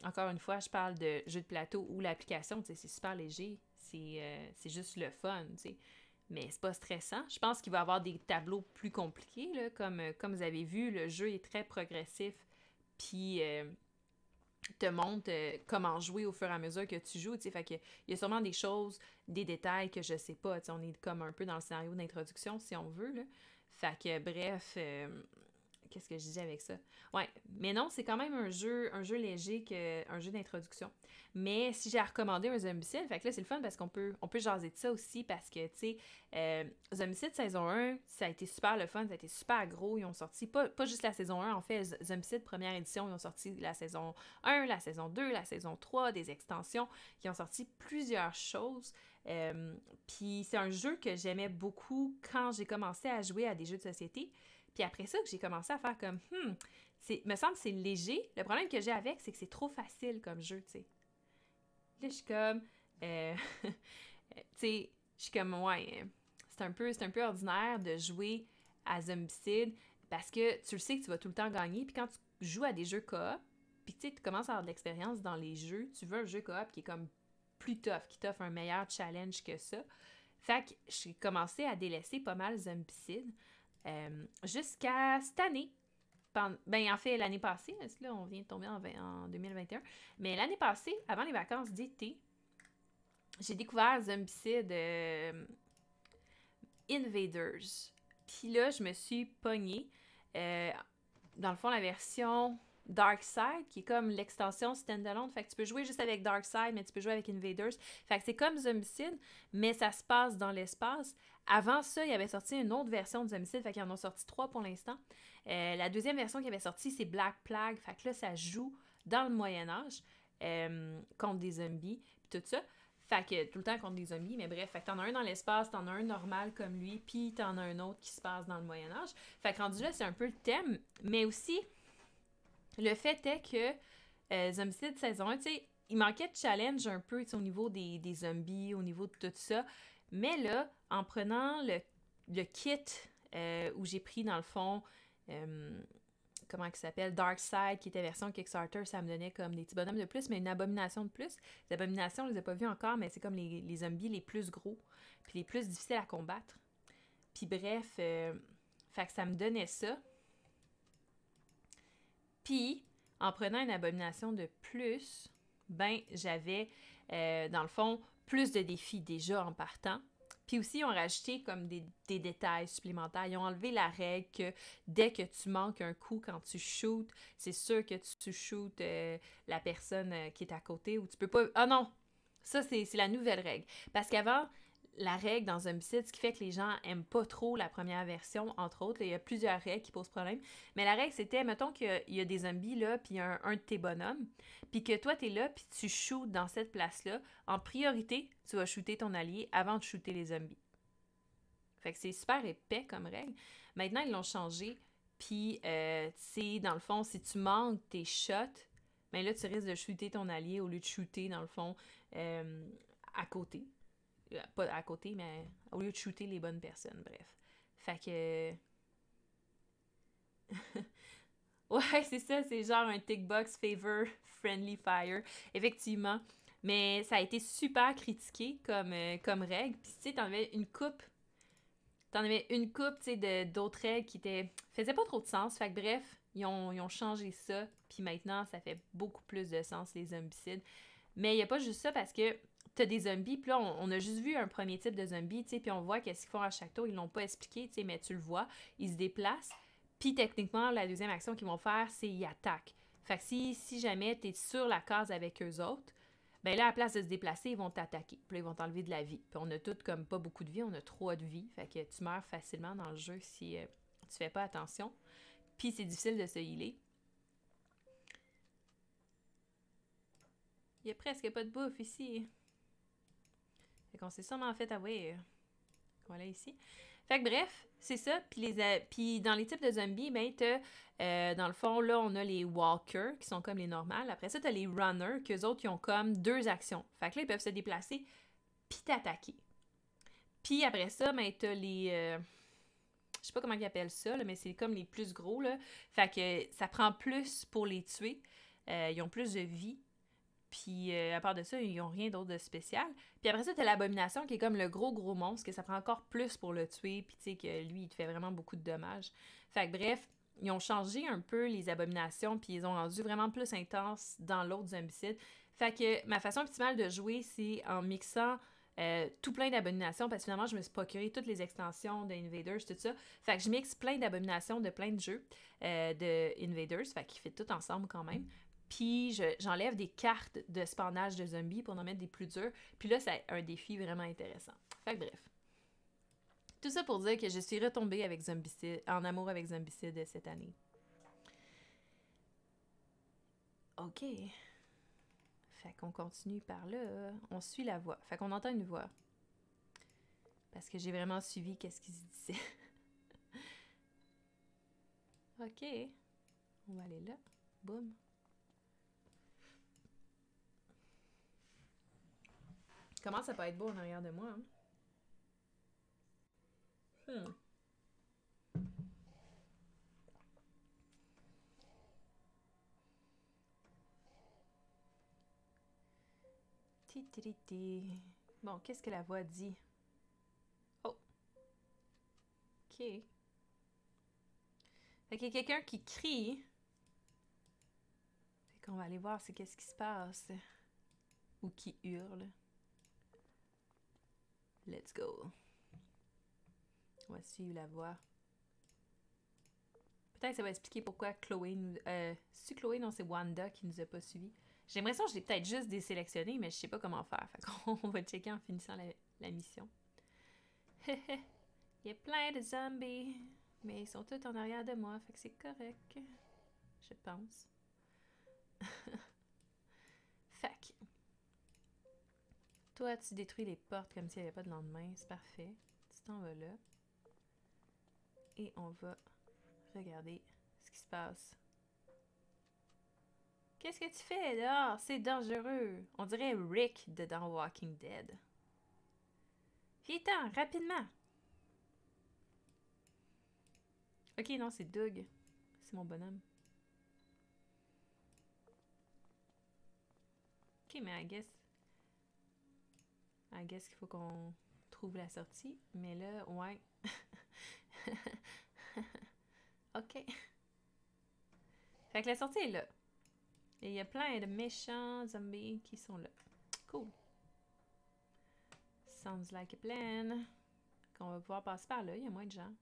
Encore une fois, je parle de jeu de plateau ou l'application, c'est super léger. C'est juste le fun, t'sais. Mais c'est pas stressant. Je pense qu'il va y avoir des tableaux plus compliqués, là, comme vous avez vu, le jeu est très progressif. Puis te montre comment jouer au fur et à mesure que tu joues. Fait que, il y a sûrement des choses, des détails que je sais pas. On est comme un peu dans le scénario d'introduction, si on veut, là. Fait que, bref, qu'est-ce que je disais avec ça? Ouais, mais non, c'est quand même un jeu léger, un jeu d'introduction. Mais si j'ai à recommander un Zombicide, fait que là, c'est le fun parce qu'on peut jaser de ça aussi parce que, tu sais, Zombicide saison 1, ça a été super le fun, ça a été super gros. Ils ont sorti, pas juste la saison 1, en fait, Zombicide première édition, ils ont sorti la saison 1, la saison 2, la saison 3, des extensions. Ils ont sorti plusieurs choses. Puis c'est un jeu que j'aimais beaucoup quand j'ai commencé à jouer à des jeux de société. Puis après ça, que j'ai commencé à faire comme, me semble que c'est léger. Le problème que j'ai avec, c'est que c'est trop facile comme jeu, tu sais. Là, je suis comme, tu sais, je suis comme, ouais, c'est un peu ordinaire de jouer à Zombicide parce que tu le sais que tu vas tout le temps gagner. Puis quand tu joues à des jeux coop, puis tu sais, tu commences à avoir de l'expérience dans les jeux, tu veux un jeu coop qui est comme plus tough, qui t'offre un meilleur challenge que ça. Fait que j'ai commencé à délaisser pas mal Zombicide jusqu'à cette année. En fait, l'année passée, là, on vient de tomber en 2021, mais l'année passée, avant les vacances d'été, j'ai découvert Zombicide Invaders. Puis là, je me suis pognée. Dans le fond, la version Darkside, qui est comme l'extension standalone. Fait que tu peux jouer juste avec Darkside, mais tu peux jouer avec Invaders. Fait que c'est comme Zombicide, mais ça se passe dans l'espace. Avant ça, il y avait sorti une autre version de Zombicide, fait qu'ils en ont sorti 3 pour l'instant. La deuxième version qui avait sorti, c'est Black Plague. Fait que là, ça joue dans le Moyen-Âge contre des zombies, puis tout ça. Fait que tout le temps contre des zombies, mais bref, fait que t'en as un dans l'espace, t'en as un normal comme lui, puis t'en as un autre qui se passe dans le Moyen-Âge. Fait que rendu là, c'est un peu le thème, mais aussi, le fait est que Zombicide saison 1, tu sais, il manquait de challenge un peu au niveau des zombies, au niveau de tout ça. Mais là, en prenant le kit où j'ai pris dans le fond, comment il s'appelle, Darkside, qui était version Kickstarter, ça me donnait comme des petits bonhommes de plus, mais une abomination de plus. Les abominations, on les a pas vues encore, mais c'est comme les zombies les plus gros, puis les plus difficiles à combattre. Puis bref, fait que ça me donnait ça. Puis, en prenant une abomination de plus, ben, j'avais, dans le fond, plus de défis déjà en partant. Puis aussi, ils ont rajouté comme des détails supplémentaires. Ils ont enlevé la règle que dès que tu manques un coup quand tu shootes, c'est sûr que tu shootes la personne qui est à côté ou tu peux pas... Ah non! Ça, c'est la nouvelle règle. Parce qu'avant, la règle dans Zombicide, ce qui fait que les gens aiment pas trop la première version, entre autres, là, il y a plusieurs règles qui posent problème. Mais la règle, c'était, mettons qu'il y a des zombies là, puis il y a un de tes bonhommes, puis que toi, t'es là, puis tu shootes dans cette place-là, en priorité, tu vas shooter ton allié avant de shooter les zombies. Fait que c'est super épais comme règle. Maintenant, ils l'ont changé, puis c'est, dans le fond, si tu manques tes shots, ben là, tu risques de shooter ton allié au lieu de shooter, dans le fond, à côté. Pas à côté, mais au lieu de shooter les bonnes personnes, bref. Fait que... ouais, c'est ça, c'est genre un tick box favor friendly fire, effectivement. Mais ça a été super critiqué comme règle. Puis tu sais, t'en avais une coupe, tu sais, d'autres règles qui faisaient pas trop de sens. Fait que bref, ils ont changé ça. Puis maintenant, ça fait beaucoup plus de sens, les zombicides. Mais il n'y a pas juste ça parce que t'as des zombies, puis là, on a juste vu un premier type de zombie, tu sais, puis on voit qu'est-ce qu'ils font à chaque tour. Ils l'ont pas expliqué, tu sais, mais tu le vois. Ils se déplacent. Puis techniquement, la deuxième action qu'ils vont faire, c'est ils attaquent. Fait que si jamais t'es sur la case avec eux autres, ben là, à la place de se déplacer, ils vont t'attaquer. Puis là, ils vont t'enlever de la vie. Puis on a toutes comme pas beaucoup de vie, on a 3 de vie. Fait que tu meurs facilement dans le jeu si tu fais pas attention. Puis c'est difficile de se healer. Il y a presque pas de bouffe ici. Fait qu'on s'est sûrement fait avoir. Voilà ici. Fait que bref, c'est ça. Puis dans les types de zombies, ben t'as, dans le fond, là, on a les walkers, qui sont comme les normales. Après ça, t'as les runners, qu'eux autres, ils ont comme 2 actions. Fait que là, ils peuvent se déplacer, puis t'attaquer. Puis après ça, ben t'as les... je sais pas comment ils appellent ça, là, mais c'est comme les plus gros, là. Fait que ça prend plus pour les tuer. Ils ont plus de vie. Puis à part de ça, ils n'ont rien d'autre de spécial. Puis après ça, t'as l'abomination qui est comme le gros monstre, que ça prend encore plus pour le tuer, puis tu sais que lui, il te fait vraiment beaucoup de dommages. Fait que bref, ils ont changé un peu les abominations, puis ils ont rendu vraiment plus intense dans l'autre zombicide. Fait que ma façon optimale de jouer, c'est en mixant tout plein d'abominations, parce que finalement, je me suis procuré toutes les extensions de Invaders, tout ça. Fait que je mixe plein d'abominations de plein de jeux de Invaders, fait qu'ils fait tout ensemble quand même. Puis j'enlève des cartes de spawnage de zombies pour en mettre des plus durs. Puis là, c'est un défi vraiment intéressant. Fait que bref. Tout ça pour dire que je suis retombée avec Zombicide, en amour avec Zombicide cette année. OK. Fait qu'on continue par là. On suit la voix. Fait qu'on entend une voix. Parce que j'ai vraiment suivi qu'est-ce qui se disait. OK. On va aller là. Boum. Comment ça peut être beau en arrière de moi, hein? Ti. Bon, qu'est-ce que la voix dit? Oh. OK. Fait qu'il y a quelqu'un qui crie. Fait qu'on va aller voir c'est qu'est-ce qui se passe. Ou qui hurle. Let's go. On va suivre la voix. Peut-être que ça va expliquer pourquoi Chloé nous... c'est Chloé? Non, c'est Wanda qui nous a pas suivis. J'ai l'impression que je l'ai peut-être juste désélectionné, mais je sais pas comment faire. Fait qu'on va checker en finissant la mission. Il y a plein de zombies. Mais ils sont tous en arrière de moi, fait que c'est correct. Je pense. Fac. Toi, tu détruis les portes comme s'il n'y avait pas de lendemain. C'est parfait. Tu t'en vas là. Et on va regarder ce qui se passe. Qu'est-ce que tu fais dehors? C'est dangereux. On dirait Rick de dans Walking Dead. Viens-t'en, rapidement. Ok, non, c'est Doug. C'est mon bonhomme. Ok, mais I guess qu'il faut qu'on trouve la sortie. Mais là, ouais. Ok. Fait que la sortie est là. Et il y a plein de méchants zombies qui sont là. Cool. Sounds like a plan. Qu'on va pouvoir passer par là, il y a moins de gens.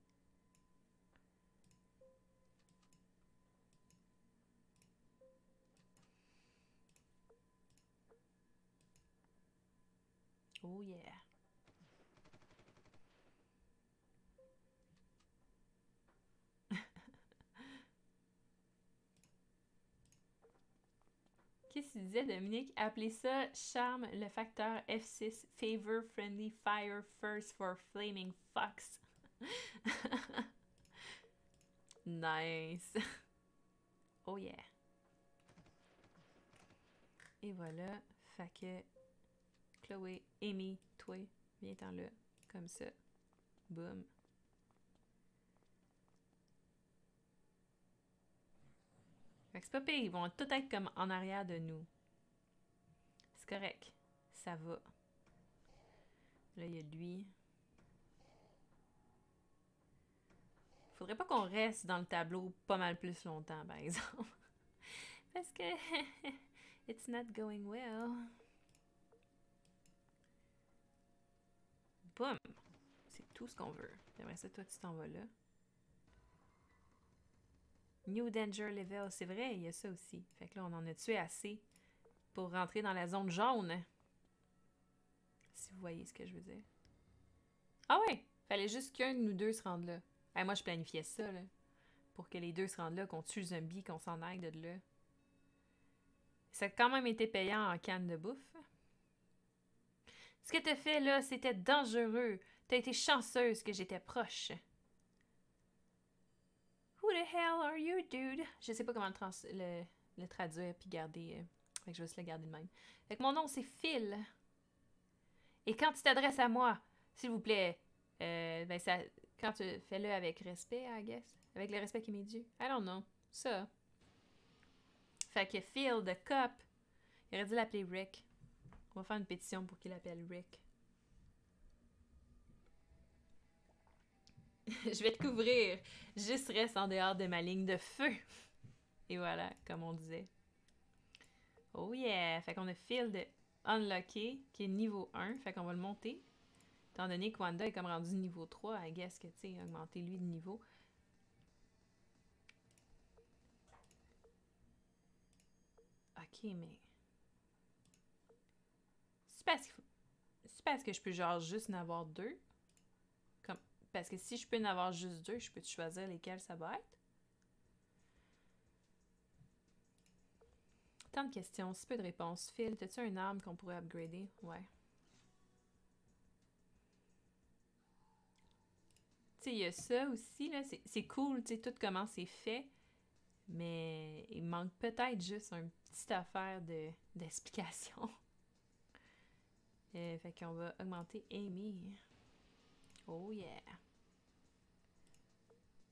Oh yeah. Qu'est-ce qu'il disait, Dominique? Appelez ça charme le facteur F6 Favor Friendly Fire First for Flaming Fox. Nice. Oh yeah. Et voilà. Fait que Chloé, Amy, toi, viens-t'en là. Comme ça. Boum. Fait que c'est pas pire, ils vont tout être comme en arrière de nous. C'est correct. Ça va. Là, il y a lui. Faudrait pas qu'on reste dans le tableau pas mal plus longtemps, par exemple. Parce que it's not going well. Boum! C'est tout ce qu'on veut. J'aimerais ça, toi, tu t'en vas là. New Danger Level, c'est vrai, il y a ça aussi. Fait que là, on en a tué assez pour rentrer dans la zone jaune. Si vous voyez ce que je veux dire. Ah ouais! Fallait juste qu'un de nous deux se rende là. Hey, moi, je planifiais ça, là. Pour que les deux se rendent là, qu'on tue le zombie, qu'on s'en aille de là. Ça a quand même été payant en canne de bouffe. Ce que t'as fait, là, c'était dangereux. T'as été chanceuse que j'étais proche. Who the hell are you, dude? Je sais pas comment le traduire puis garder. Fait que je vais juste le garder de même. Fait que mon nom, c'est Phil. Et quand tu t'adresses à moi, s'il vous plaît, ben ça, quand tu fais-le avec respect, I guess. Avec le respect qui m'est dû. I don't know. Ça. Fait que Phil, the cop, il aurait dû l'appeler Rick. On va faire une pétition pour qu'il l'appelle Rick. Je vais te couvrir. Juste reste en dehors de ma ligne de feu. Et voilà, comme on disait. Oh yeah! Fait qu'on a Phil de Unlocké, qui est niveau 1. Fait qu'on va le monter. Étant donné que Wanda est comme rendu niveau 3, I guess que, tu sais, augmenter lui de niveau. Ok, mais... C'est parce que je peux genre juste en avoir deux? Comme... Parce que si je peux en avoir juste deux, je peux choisir lesquels ça va être? Tant de questions, si peu de réponses. Phil, t'as-tu une arme qu'on pourrait upgrader? Ouais. Tu sais, il y a ça aussi, là. C'est cool, tu sais, tout comment c'est fait. Mais il manque peut-être juste une petite affaire d'explication. Fait qu'on va augmenter Amy. Oh yeah.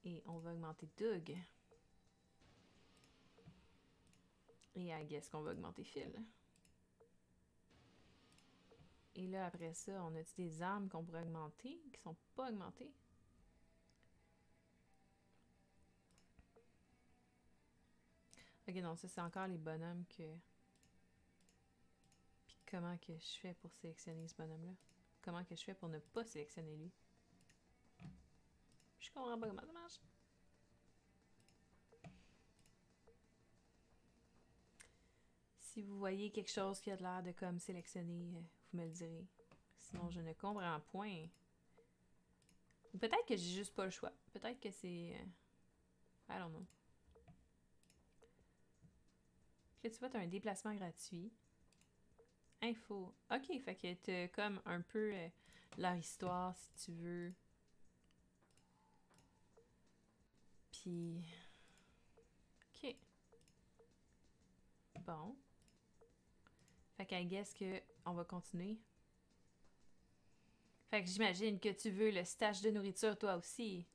Et on va augmenter Doug. Et I guess qu'on va augmenter Phil. Et là, après ça, on a-tu des armes qu'on pourrait augmenter, qui sont pas augmentées? Ok, non, ça, c'est encore les bonhommes que... Puis comment que je fais pour sélectionner ce bonhomme-là? Comment que je fais pour ne pas sélectionner lui? Je comprends pas comment ça marche. Si vous voyez quelque chose qui a l'air de comme sélectionner, vous me le direz. Sinon, je ne comprends point. Peut-être que j'ai juste pas le choix. Peut-être que c'est... I don't know. Là, tu vois, t'as un déplacement gratuit. Info. Ok, fait que t'as comme un peu leur histoire, si tu veux. Puis... Ok. Bon. Fait qu'I guess que on va continuer. Fait que j'imagine que tu veux le stage de nourriture toi aussi.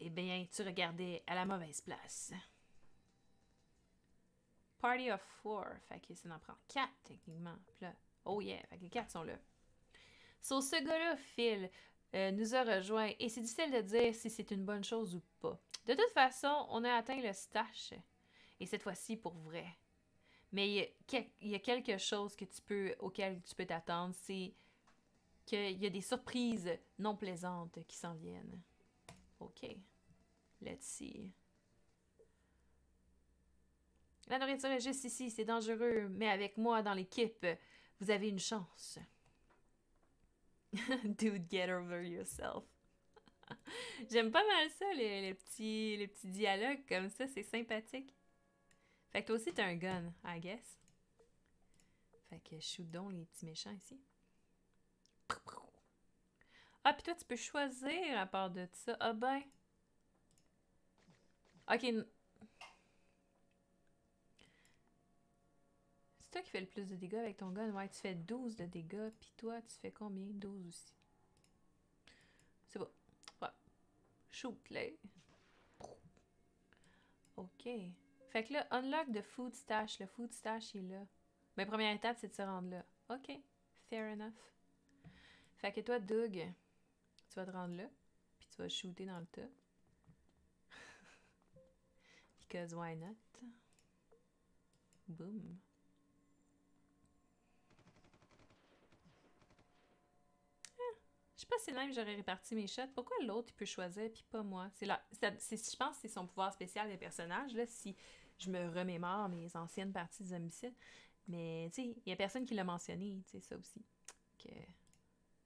Eh bien, tu regardais à la mauvaise place. Party of 4. Fait que ça en prend 4 techniquement. Puis là, oh yeah, fait que les 4 sont là. Ce gars-là, Phil, nous a rejoint et c'est difficile de dire si c'est une bonne chose ou pas. De toute façon, on a atteint le stash. Et cette fois-ci, pour vrai. Mais il y a quelque chose auquel tu peux t'attendre, c'est qu'il y a des surprises non plaisantes qui s'en viennent. OK. Let's see. La nourriture est juste ici, c'est dangereux, mais avec moi dans l'équipe, vous avez une chance. Dude, get over yourself. J'aime pas mal ça, les petits dialogues comme ça, c'est sympathique. Fait que toi aussi, t'as un gun, I guess. Fait que shoot donc les petits méchants ici. Ah, puis toi, tu peux choisir à part de ça. Ah ben. Ok. C'est toi qui fais le plus de dégâts avec ton gun. Ouais, tu fais 12 de dégâts. Puis toi, tu fais combien? 12 aussi. C'est bon. Ouais. Shoot, là. Ok. Fait que là, unlock the food stash. Le food stash est là. Ma première étape, c'est de se rendre là. Ok. Fair enough. Fait que toi, Doug, tu vas te rendre là. Puis tu vas shooter dans le tas. Because why not? Boom. Je sais pas si même j'aurais réparti mes shots. Pourquoi l'autre il peut choisir puis pas moi? Je pense que c'est son pouvoir spécial des personnages, là, si je me remémore mes anciennes parties des homicides. Mais tu sais, il y a personne qui l'a mentionné, tu sais, ça aussi. Que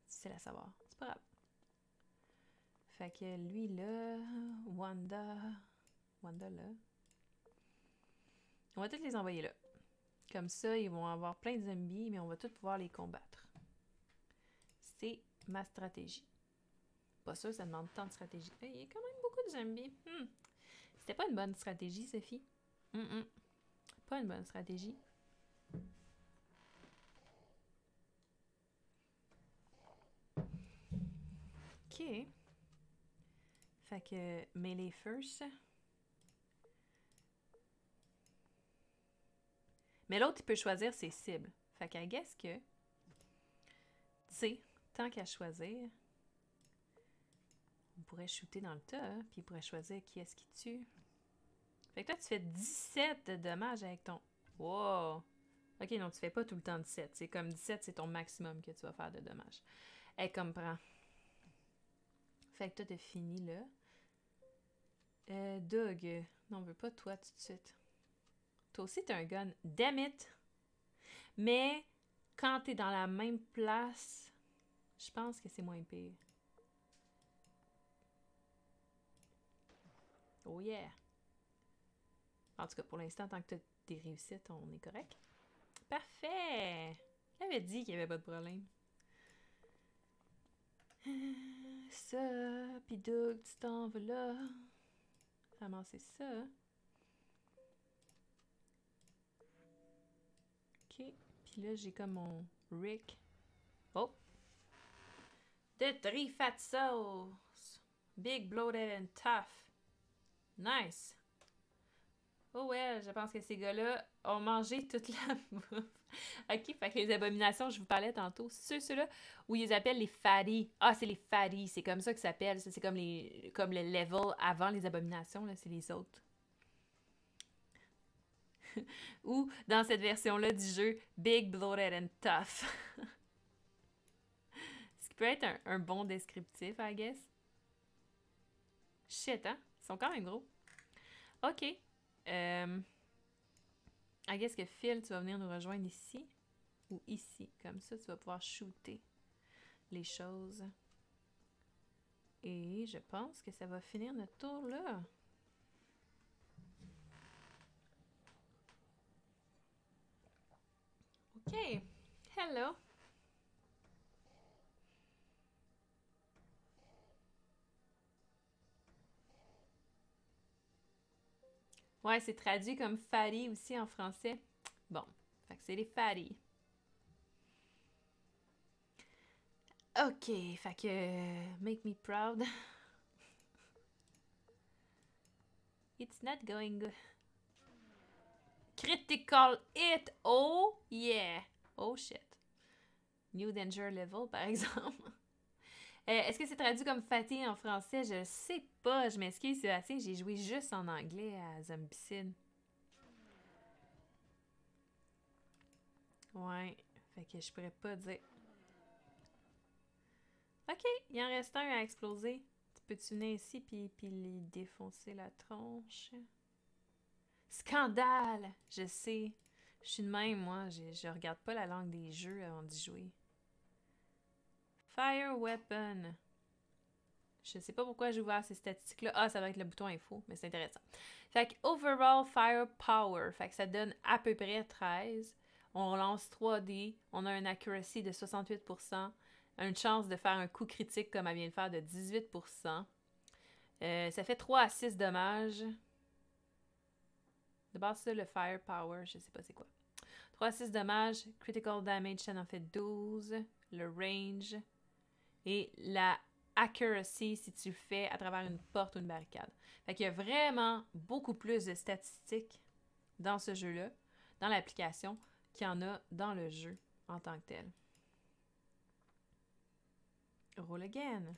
c'est à savoir. C'est pas grave. Fait que lui là, Wanda là. On va tous les envoyer là. Comme ça, ils vont avoir plein de zombies, mais on va tous pouvoir les combattre. C'est ma stratégie. Pas sûr, ça demande tant de stratégie. Il y a quand même beaucoup de zombies. C'était pas une bonne stratégie, Sophie. Pas une bonne stratégie. Ok. Fait que melee first. Mais l'autre, il peut choisir ses cibles. Fait qu'à guess que, tu sais, tant qu'à choisir, on pourrait shooter dans le tas, hein, puis il pourrait choisir qui est-ce qui tue. Fait que toi, tu fais 17 de dommages avec ton... Wow! Ok, non, tu fais pas tout le temps 17. C'est comme 17, c'est ton maximum que tu vas faire de dommages. Elle comprend. Fait que toi, t'as fini là. Doug, non, on veut pas toi tout de suite. Toi aussi, t'as un gun. Damn it! Mais quand t'es dans la même place, je pense que c'est moins pire. Oh yeah! En tout cas, pour l'instant, tant que t'as des réussites, on est correct. Parfait! J'avais dit qu'il n'y avait pas de problème. Ça, pis Doug, tu t'en vas là. Ramasser ça. Ok. Puis là, j'ai comme mon Rick. Oh! The 3 fat souls. Big, bloated and tough. Nice. Oh ouais, je pense que ces gars-là ont mangé toute la bouffe. Ok, fait que les abominations, je vous parlais tantôt, ceux-là où ils appellent les fatties. Ah, c'est les fatties, c'est comme ça que ça s'appelle. C'est comme le level avant les abominations, là, c'est les autres. Ou dans cette version-là du jeu, Big, Bloated and Tough. Ce qui peut être un bon descriptif, I guess. Shit, hein? Ils sont quand même gros. Ok. I guess que Phil, tu vas venir nous rejoindre ici. Ou ici. Comme ça, tu vas pouvoir shooter les choses. Et je pense que ça va finir notre tour là. Ok. Hello. Ouais, c'est traduit comme fatty aussi en français. Bon, fait que c'est les fatty. Ok, fait que make me proud. It's not going good. Critical hit! Oh yeah! Oh shit. New danger level, par exemple. Est-ce que c'est traduit comme fatigué en français? Je sais pas. Je m'excuse, Sébastien. J'ai joué juste en anglais à Zombicide. Ouais. Fait que je pourrais pas dire. Ok, il en reste un à exploser. Tu peux-tu venir ici puis lui défoncer la tronche? Scandale! Je sais. Je suis de même, moi. Je regarde pas la langue des jeux avant d'y jouer. Fire Weapon. Je sais pas pourquoi j'ai ouvert ces statistiques-là. Ah, ça va être le bouton info, mais c'est intéressant. Fait que Overall Firepower. Fait que ça donne à peu près 13. On lance 3D. On a un accuracy de 68%. Une chance de faire un coup critique comme elle vient de faire de 18%. Ça fait 3 à 6 dommages. De base, ça, le Firepower, je sais pas c'est quoi. 3 à 6 dommages. Critical damage, ça en fait 12. Le range. Et la accuracy si tu le fais à travers une porte ou une barricade. Fait qu'il y a vraiment beaucoup plus de statistiques dans ce jeu-là, dans l'application, qu'il y en a dans le jeu en tant que tel. Roll again.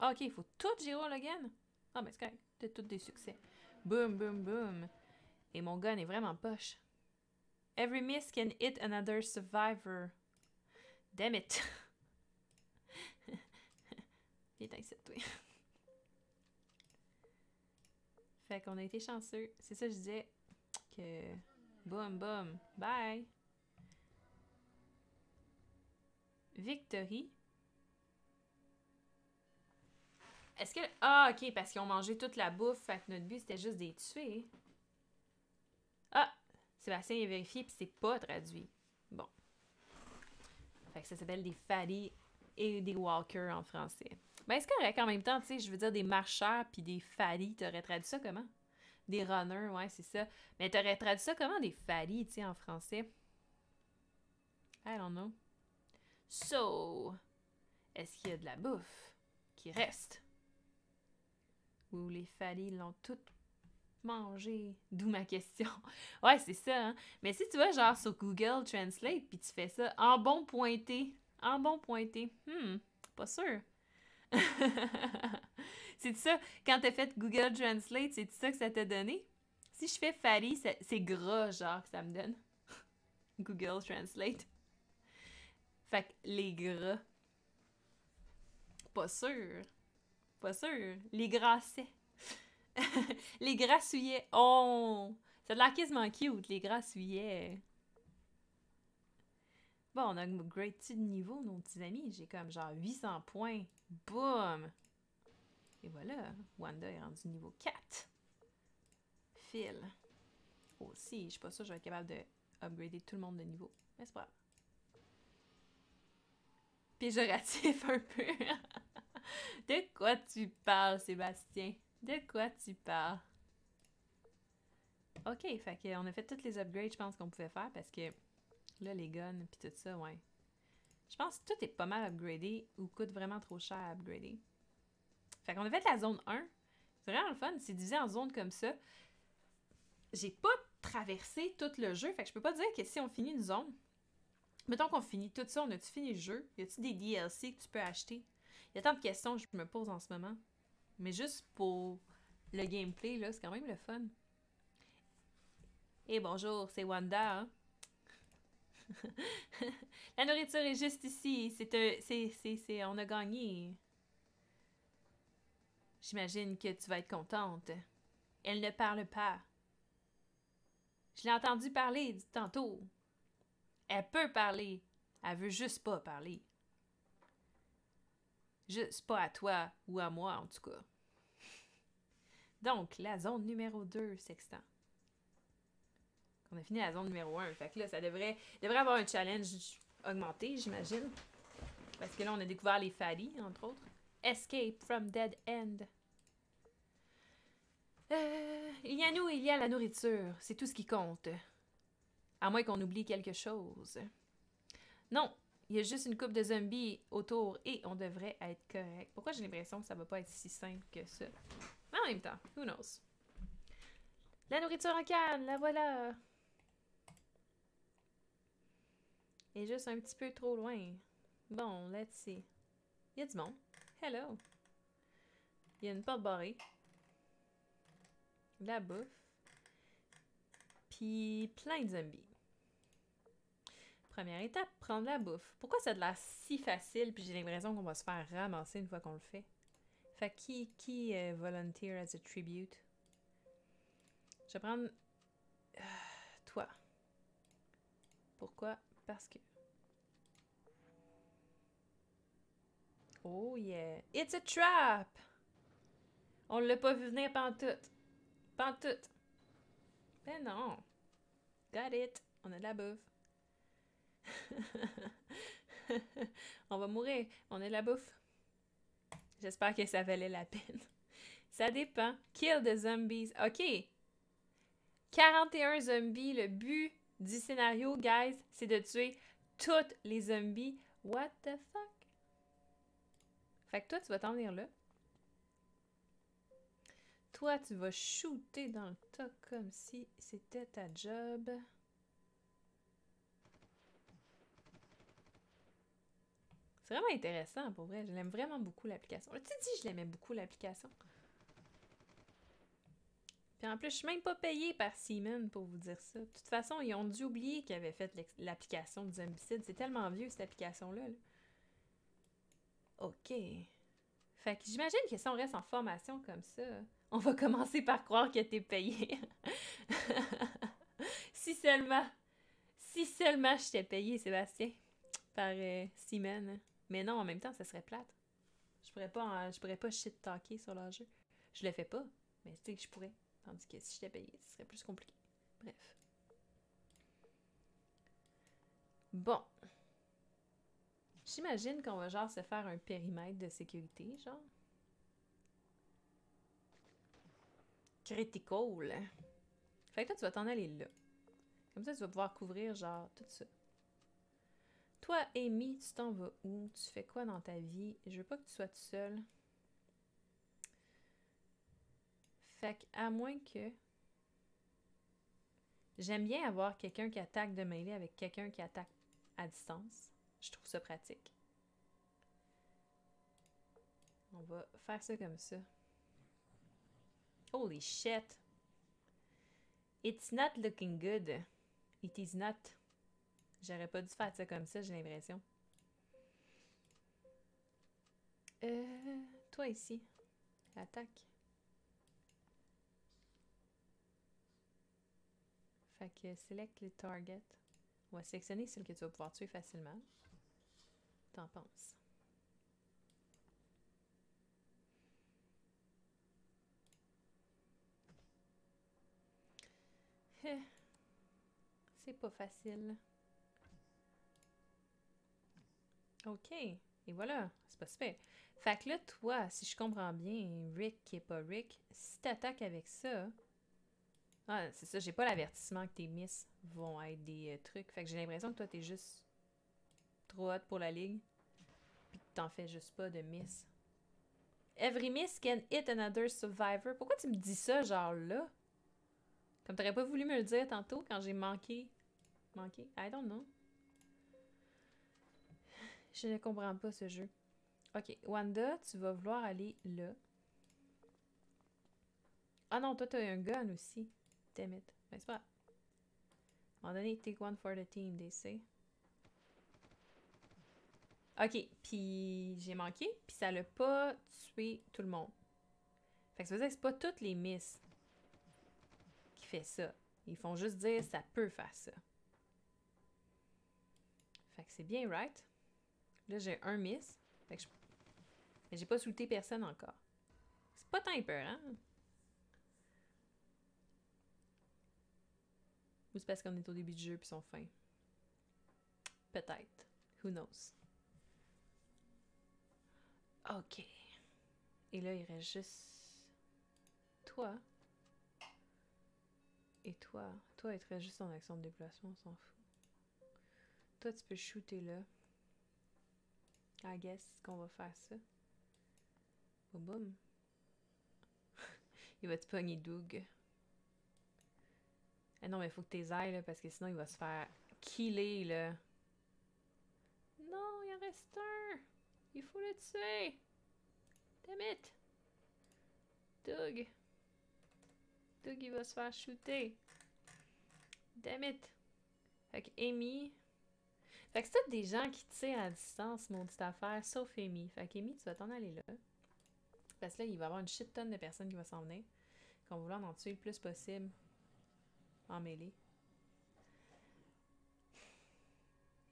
Ah, ok, il faut tout j'ai roll again. Ah, mais c'est correct. C'est tous des succès. Boom, boom, boom. Et mon gun est vraiment poche. Every miss can hit another survivor. Damn it. Viens ici, toi. Fait qu'on a été chanceux. C'est ça que je disais. Que... Boum, boum. Bye. Victory. Est-ce que... Ah, ok, parce qu'ils ont mangé toute la bouffe. Fait que notre but, c'était juste de les tuer. Ah! Sébastien est vérifié, puis c'est pas traduit. Bon. Fait que ça s'appelle des fatties et des walkers en français. Ben, c'est correct en même temps, tu sais, je veux dire des marcheurs puis des fatties, t'aurais traduit ça comment? Des runners, ouais, c'est ça. Mais t'aurais traduit ça comment, des fatties, tu sais, en français? I don't know. So, est-ce qu'il y a de la bouffe qui reste? Ou les fatties l'ont toutes mangé? D'où ma question. Ouais, c'est ça, hein? Mais si tu vas genre sur Google Translate puis tu fais ça en bon pointé, pas sûr. C'est ça, quand t'as fait Google Translate, c'est ça que ça t'a donné? Si je fais fatty, c'est gras, genre, que ça me donne. Google Translate. Fait que les gras. Pas sûr. Pas sûr. Les grassais. Les grassouillets. Oh! Ça a l'air quasiment cute, les grassouillets. Bon, on a upgrade-tu de niveau, nos petits amis? J'ai comme genre 800 points. Boum! Et voilà, Wanda est rendu niveau 4. Phil. Aussi, je suis pas sûre que je vais être capable de upgrader tout le monde de niveau. Mais c'est pas grave. Péjoratif un peu. De quoi tu parles, Sébastien? De quoi tu parles? Ok, fait qu'on a fait toutes les upgrades, je pense, qu'on pouvait faire parce que là, les guns pis tout ça, ouais. Je pense que tout est pas mal upgradé ou coûte vraiment trop cher à upgrader. Fait qu'on a fait la zone 1. C'est vraiment le fun, c'est divisé en zones comme ça. J'ai pas traversé tout le jeu, fait que je peux pas dire que si on finit une zone, mettons qu'on finit tout ça, on a-tu fini le jeu? Y a-tu des DLC que tu peux acheter? Il y a tant de questions que je me pose en ce moment. Mais juste pour le gameplay, là, c'est quand même le fun. Et bonjour, c'est Wanda. Hein? La nourriture est juste ici. On a gagné. J'imagine que tu vas être contente. Elle ne parle pas. Je l'ai entendu parler tantôt. Elle peut parler. Elle veut juste pas parler. Juste pas à toi ou à moi, en tout cas. Donc, la zone numéro 2, Sextant. On a fini la zone numéro 1. Fait que là, ça devrait avoir un challenge augmenté, j'imagine. Parce que là, on a découvert les fatties, entre autres. Escape from Dead End. Il y a nous, il y a la nourriture. C'est tout ce qui compte. À moins qu'on oublie quelque chose. Non, il y a juste une coupe de zombies autour et on devrait être correct. Pourquoi j'ai l'impression que ça va pas être si simple que ça? Mais en même temps, who knows? La nourriture en canne, la voilà! Et juste un petit peu trop loin. Bon, let's see. Il y a du monde. Hello. Il y a une porte barrée. De la bouffe. Puis plein de zombies. Première étape, prendre la bouffe. Pourquoi ça a de l'air si facile puis j'ai l'impression qu'on va se faire ramasser une fois qu'on le fait? Fait que qui volunteer as a tribute? Je vais prendre toi. Pourquoi? Parce que... Oh yeah! It's a trap! On l'a pas vu venir pantoute. Pantoute. Ben non. Got it. On a de la bouffe. On va mourir. On a de la bouffe. J'espère que ça valait la peine. Ça dépend. Kill the zombies. OK. 41 zombies. Le but du scénario, guys, c'est de tuer tous les zombies. What the fuck? Fait que toi, tu vas t'en venir là. Toi, tu vas shooter dans le tas comme si c'était ta job. C'est vraiment intéressant, pour vrai. Je l'aime vraiment beaucoup, l'application. Tu dis je l'aimais beaucoup, l'application. Puis en plus, je suis même pas payée par Seaman pour vous dire ça. De toute façon, ils ont dû oublier qu'ils avaient fait l'application de Zombicide. C'est tellement vieux, cette application-là. Là. OK. Fait que j'imagine que si on reste en formation comme ça, on va commencer par croire que t'es payé. Si seulement je t'ai payé, Sébastien, par Seaman. Mais non, en même temps, ça serait plate. Je pourrais pas shit-talker sur leur jeu. Je le fais pas, mais tu sais que je pourrais. Tandis que si je t'ai payé, ce serait plus compliqué. Bref. Bon. J'imagine qu'on va genre se faire un périmètre de sécurité, genre. Critical. Fait que toi, tu vas t'en aller là. Comme ça, tu vas pouvoir couvrir genre tout ça. Toi, Amy, tu t'en vas où? Tu fais quoi dans ta vie? Je veux pas que tu sois tout seul. Fait que, à moins que... J'aime bien avoir quelqu'un qui attaque de mêlée avec quelqu'un qui attaque à distance. Je trouve ça pratique. On va faire ça comme ça. Holy shit! It's not looking good. It is not. J'aurais pas dû faire ça comme ça, j'ai l'impression. Toi ici. Attaque. Fait que select les targets. On va sélectionner celle que tu vas pouvoir tuer facilement. T'en penses? C'est pas facile. OK. Et voilà. C'est pas super. Fait que là, toi, si je comprends bien, Rick qui est pas Rick, si t'attaques avec ça... Ah, c'est ça, j'ai pas l'avertissement que tes miss vont être des trucs. Fait que j'ai l'impression que toi, t'es juste trop hot pour la ligue. Puis que t'en fais juste pas de miss. Every miss can hit another survivor. Pourquoi tu me dis ça, genre là? Comme t'aurais pas voulu me le dire tantôt quand j'ai manqué. Manqué? I don't know. Je ne comprends pas ce jeu. Ok, Wanda, tu vas vouloir aller là. Ah non, toi, t'as un gun aussi. Damn it. Ben, c'est pas grave. À un moment donné, take one for the team, they say. Ok, puis j'ai manqué, puis ça l'a pas tué tout le monde. Fait que ça veut dire que c'est pas toutes les miss qui fait ça. Ils font juste dire ça peut faire ça. Fait que c'est bien, right? Là, j'ai un miss. Fait que mais j'ai pas sauté personne encore. C'est pas tant épeurant. Hein? Ou c'est parce qu'on est au début du jeu puis ils sont fins? Peut-être. Who knows? Ok. Et là, il reste juste... Toi. Et toi. Toi, il te reste juste ton action de déplacement, on s'en fout. Toi, tu peux shooter là. I guess qu'on va faire ça. Boum boum. Il va te pogner Doug. Eh non, mais il faut que t'es ailles, là, parce que sinon, il va se faire killer, là. Non, il en reste un! Il faut le tuer! Damn it! Doug! Doug, il va se faire shooter! Damn it! Fait que Amy... Fait que c'est tous des gens qui tirent à distance, maudite affaire, sauf Amy. Fait que Amy, tu vas t'en aller là. Parce que là, il va y avoir une shit tonne de personnes qui vont s'en venir. Qu'on va vouloir en tuer le plus possible. En mêlée.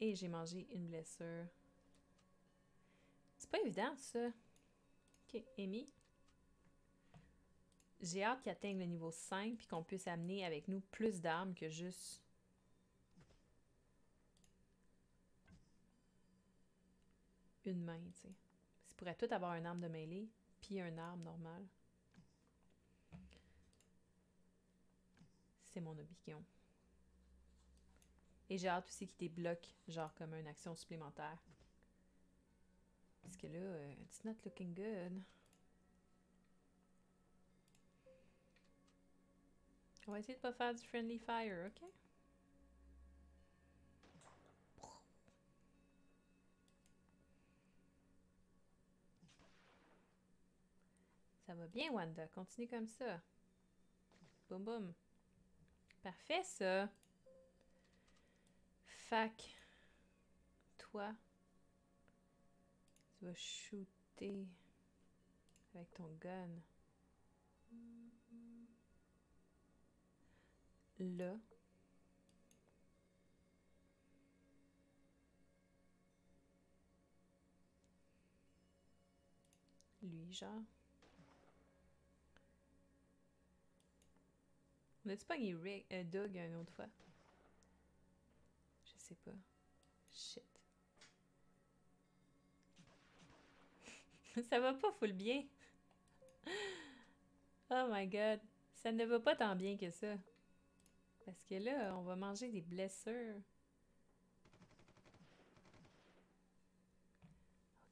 Et j'ai mangé une blessure. C'est pas évident, ça. Ok, Amy. J'ai hâte qu'il atteigne le niveau 5 puis qu'on puisse amener avec nous plus d'armes que juste... une main, tu sais. Ça pourrait tout avoir une arme de mêlée puis une arme normale. C'est mon opinion. Et j'ai hâte aussi qu'il débloque, genre comme une action supplémentaire. Parce que là, it's not looking good. On va essayer de pas faire du friendly fire, ok? Ça va bien, Wanda. Continue comme ça. Boum, boum. Parfait, ça. Fac. Toi, tu vas shooter avec ton gun. Là. Lui, genre. On a-tu pogné Doug une autre fois? Je sais pas. Shit. Ça va pas full bien. Oh my god. Ça ne va pas tant bien que ça. Parce que là, on va manger des blessures.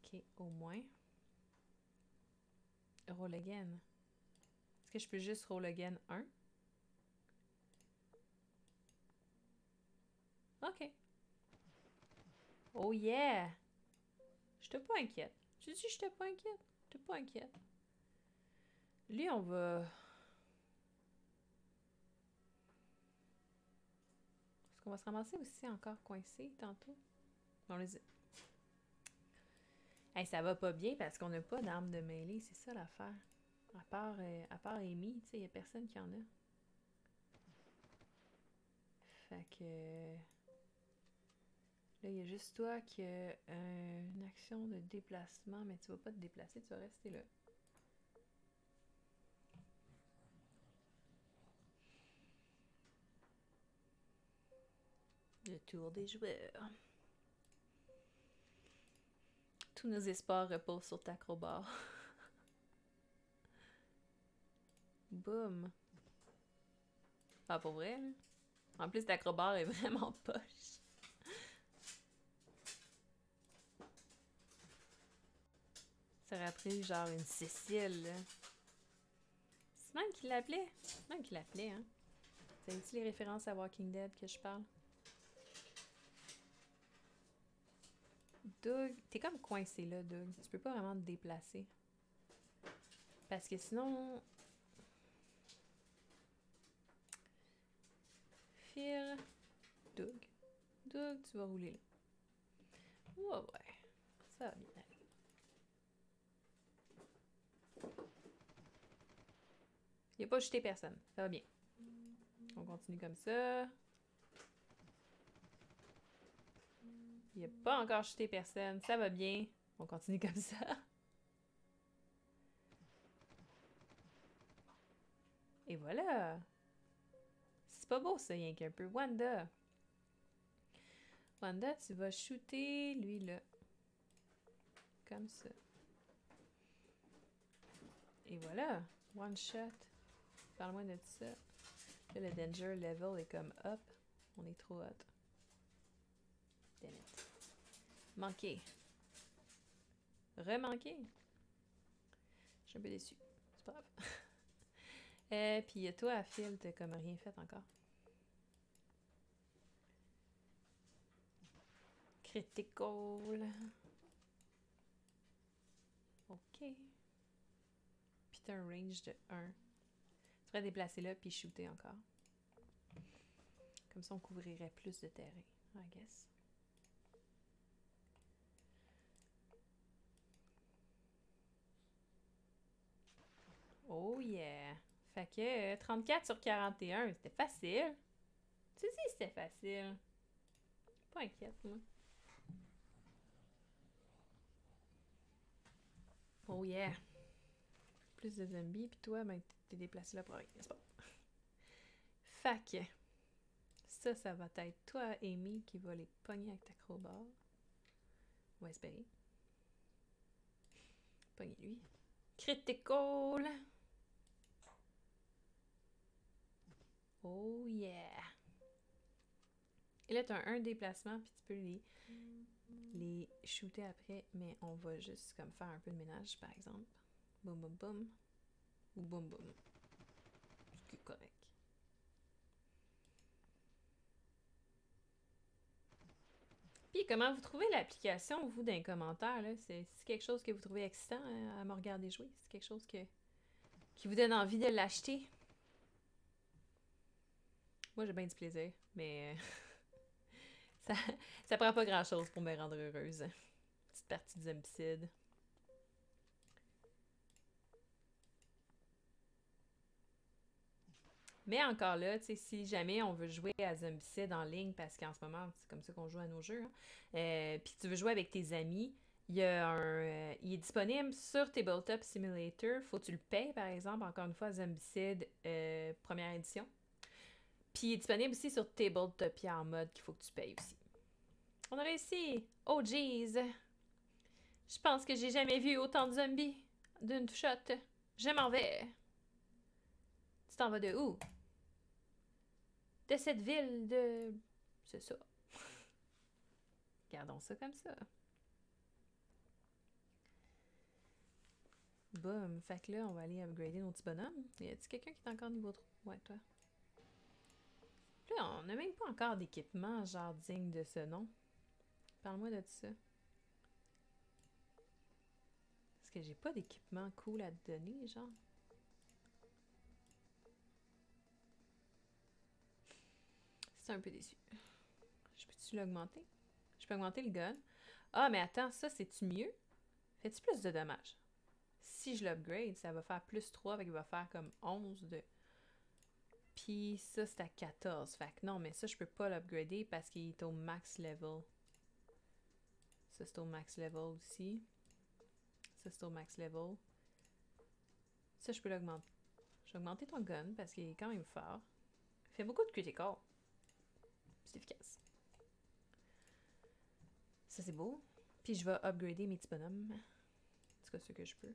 Ok, au moins. Roll again. Est-ce que je peux juste roll again 1? Ok. Oh yeah! J'étais pas inquiète. Je dis j'étais pas inquiète. J'étais pas inquiète. Lui, on va... Est-ce qu'on va se ramasser aussi encore coincé tantôt? On les... Hey, ça va pas bien parce qu'on n'a pas d'arme de mêlée, c'est ça l'affaire. À part Amy, tu sais, y a personne qui en a. Fait que... Là, il y a juste toi qui a une action de déplacement, mais tu vas pas te déplacer, tu vas rester là. Le tour des joueurs. Tous nos espoirs reposent sur ta crowbar. Boum. Ah, pour vrai, là? En plus, ta crowbar est vraiment poche. Ça aurait pris genre une Cécile, là. C'est même qui l'appelait. C'est même qui l'appelait, hein. Savais-tu les références à Walking Dead que je parle? Doug, t'es comme coincé là, Doug. Tu peux pas vraiment te déplacer. Parce que sinon... Phil... Doug. Doug, tu vas rouler là. Ouais, ouais. Ça va bien aller. Il a pas jeté personne. Ça va bien. On continue comme ça. Il a pas encore jeté personne. Ça va bien. On continue comme ça. Et voilà. C'est pas beau ça, rien qu'un peu. Wanda. Wanda, tu vas shooter lui là. Comme ça. Et voilà. One shot. Parle-moi de ça. Là, le danger level est comme up. On est trop hot. Damn it. Manqué. Remanqué. Je suis un peu déçue. C'est pas grave. Puis toi, Phil, t'as comme rien fait encore. Critical. OK. Puis t'as un range de 1. Tu pourrais déplacer là puis shooter encore. Comme ça, on couvrirait plus de terrain, I guess. Oh yeah! Fait que 34 sur 41, c'était facile. Tu sais, c'était facile. Pas inquiète, moi. Oh yeah! Plus de zombies, puis toi, ben, t'es déplacé là pour rien, n'est-ce pas? Fait que ça va être toi, Amy, qui va les pogner avec ta crowbar. On va espérer. Pogner lui. Critical! Oh yeah! Et là, t'as un déplacement, puis tu peux les shooter après, mais on va juste comme faire un peu de ménage, par exemple. Boum, boum, boum. Ou boum, boum. C'est correct. Puis, comment vous trouvez l'application, vous, dans les commentaires, là? C'est quelque chose que vous trouvez excitant à me regarder jouer? C'est quelque chose qui vous donne envie de l'acheter? Moi, j'ai bien du plaisir, mais ça prend pas grand-chose pour me rendre heureuse. Petite partie de Zombicide. Mais encore là, tu sais, si jamais on veut jouer à Zombicide en ligne, parce qu'en ce moment, c'est comme ça qu'on joue à nos jeux, hein, puis tu veux jouer avec tes amis, il est disponible sur Tabletop Simulator. Faut que tu le payes, par exemple, encore une fois, Zombicide première édition. Puis il est disponible aussi sur Tabletopia en mode qu'il faut que tu payes aussi. On a réussi! Oh jeez! Je pense que j'ai jamais vu autant de zombies d'une shot. Je m'en vais! Tu t'en vas de où? De cette ville de... C'est ça. Gardons ça comme ça. Boum. Fait que là, on va aller upgrader nos petits bonhommes. Y a-t-il quelqu'un qui est encore niveau 3? Ouais, toi. Là, on n'a même pas encore d'équipement genre digne de ce nom. Parle-moi de ça. Parce que j'ai pas d'équipement cool à te donner, genre. C'est un peu déçu. Je peux-tu l'augmenter? Je peux augmenter le gun. Ah, mais attends, ça, c'est-tu mieux? Fais-tu plus de dommages? Si je l'upgrade, ça va faire plus 3, fait qu'il va faire comme 11 de... Puis ça, c'est à 14. Fait que non, mais ça, je peux pas l'upgrader parce qu'il est au max level. Ça, c'est au max level aussi. Ça, c'est au max level. Ça, je peux l'augmenter. Je vais augmenter ton gun parce qu'il est quand même fort. Il fait beaucoup de critical. C'est efficace. Ça, c'est beau. Puis je vais upgrader mes petits bonhommes. En tout cas, ce que je peux.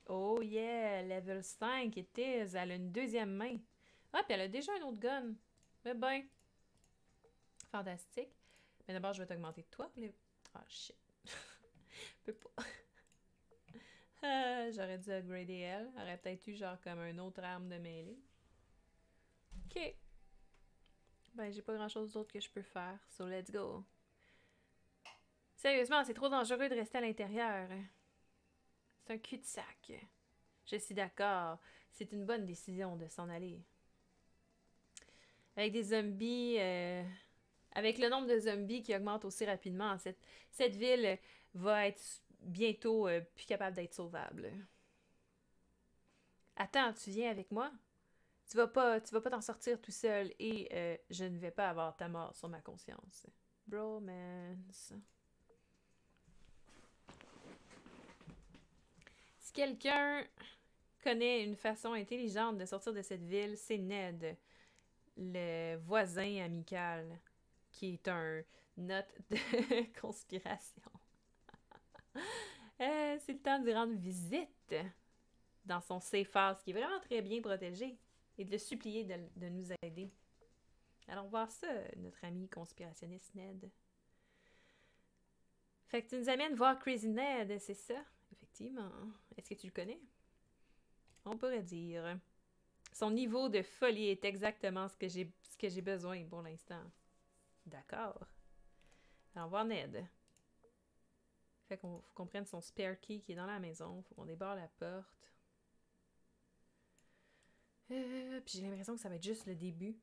Oh yeah! Level 5, it is! Elle a une deuxième main. Ah, puis elle a déjà un autre gun. Mais ben. Fantastique. Mais d'abord, je vais t'augmenter toi. Ah, shit. Je peux pas. J'aurais dû upgrader elle. Elle aurait peut-être eu genre comme une autre arme de mêlée. Ok. Ben, j'ai pas grand-chose d'autre que je peux faire. So, let's go. Sérieusement, c'est trop dangereux de rester à l'intérieur. C'est un cul-de-sac. Je suis d'accord. C'est une bonne décision de s'en aller. Avec des zombies... Avec le nombre de zombies qui augmente aussi rapidement, cette ville va être bientôt plus capable d'être sauvable. Attends, tu viens avec moi? Tu vas pas t'en sortir tout seul et je ne vais pas avoir ta mort sur ma conscience. Bromance. Si quelqu'un connaît une façon intelligente de sortir de cette ville, c'est Ned, le voisin amical, qui est un note de conspiration. C'est le temps de lui rendre visite dans son safe house, qui est vraiment très bien protégé, et de le supplier de nous aider. Allons voir ça, notre ami conspirationniste Ned. Fait que tu nous amènes voir Crazy Ned, c'est ça? Effectivement. Est-ce que tu le connais? On pourrait dire. Son niveau de folie est exactement ce que j'ai besoin pour l'instant. D'accord. Allons voir Ned. Fait qu'on faut qu'on prenne son spare key qui est dans la maison. Faut qu'on débarre la porte. Puis j'ai l'impression que ça va être juste le début.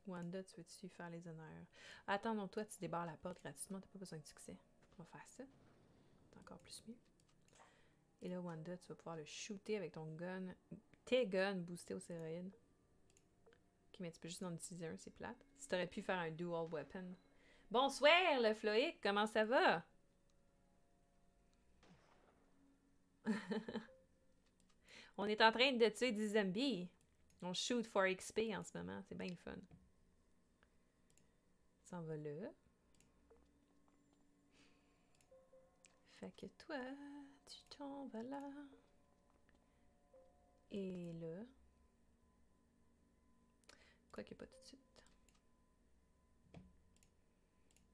Wanda, tu veux-tu faire les honneurs? Attends, non, toi, tu débarres la porte gratuitement. T'as pas besoin de succès. On va faire ça. C'est encore plus mieux. Et là, Wanda, tu vas pouvoir le shooter avec ton gun. Tes guns boostés aux stéroïdes. Ok, mais tu peux juste en utiliser un, c'est plate. Si t'aurais pu faire un dual weapon. Bonsoir, le Floïc, comment ça va? On est en train de tuer des zombies. On shoot for XP en ce moment, c'est bien le fun. Ça en va là. Fait que toi, tu t'en vas là. Et là. Quoique pas tout de suite.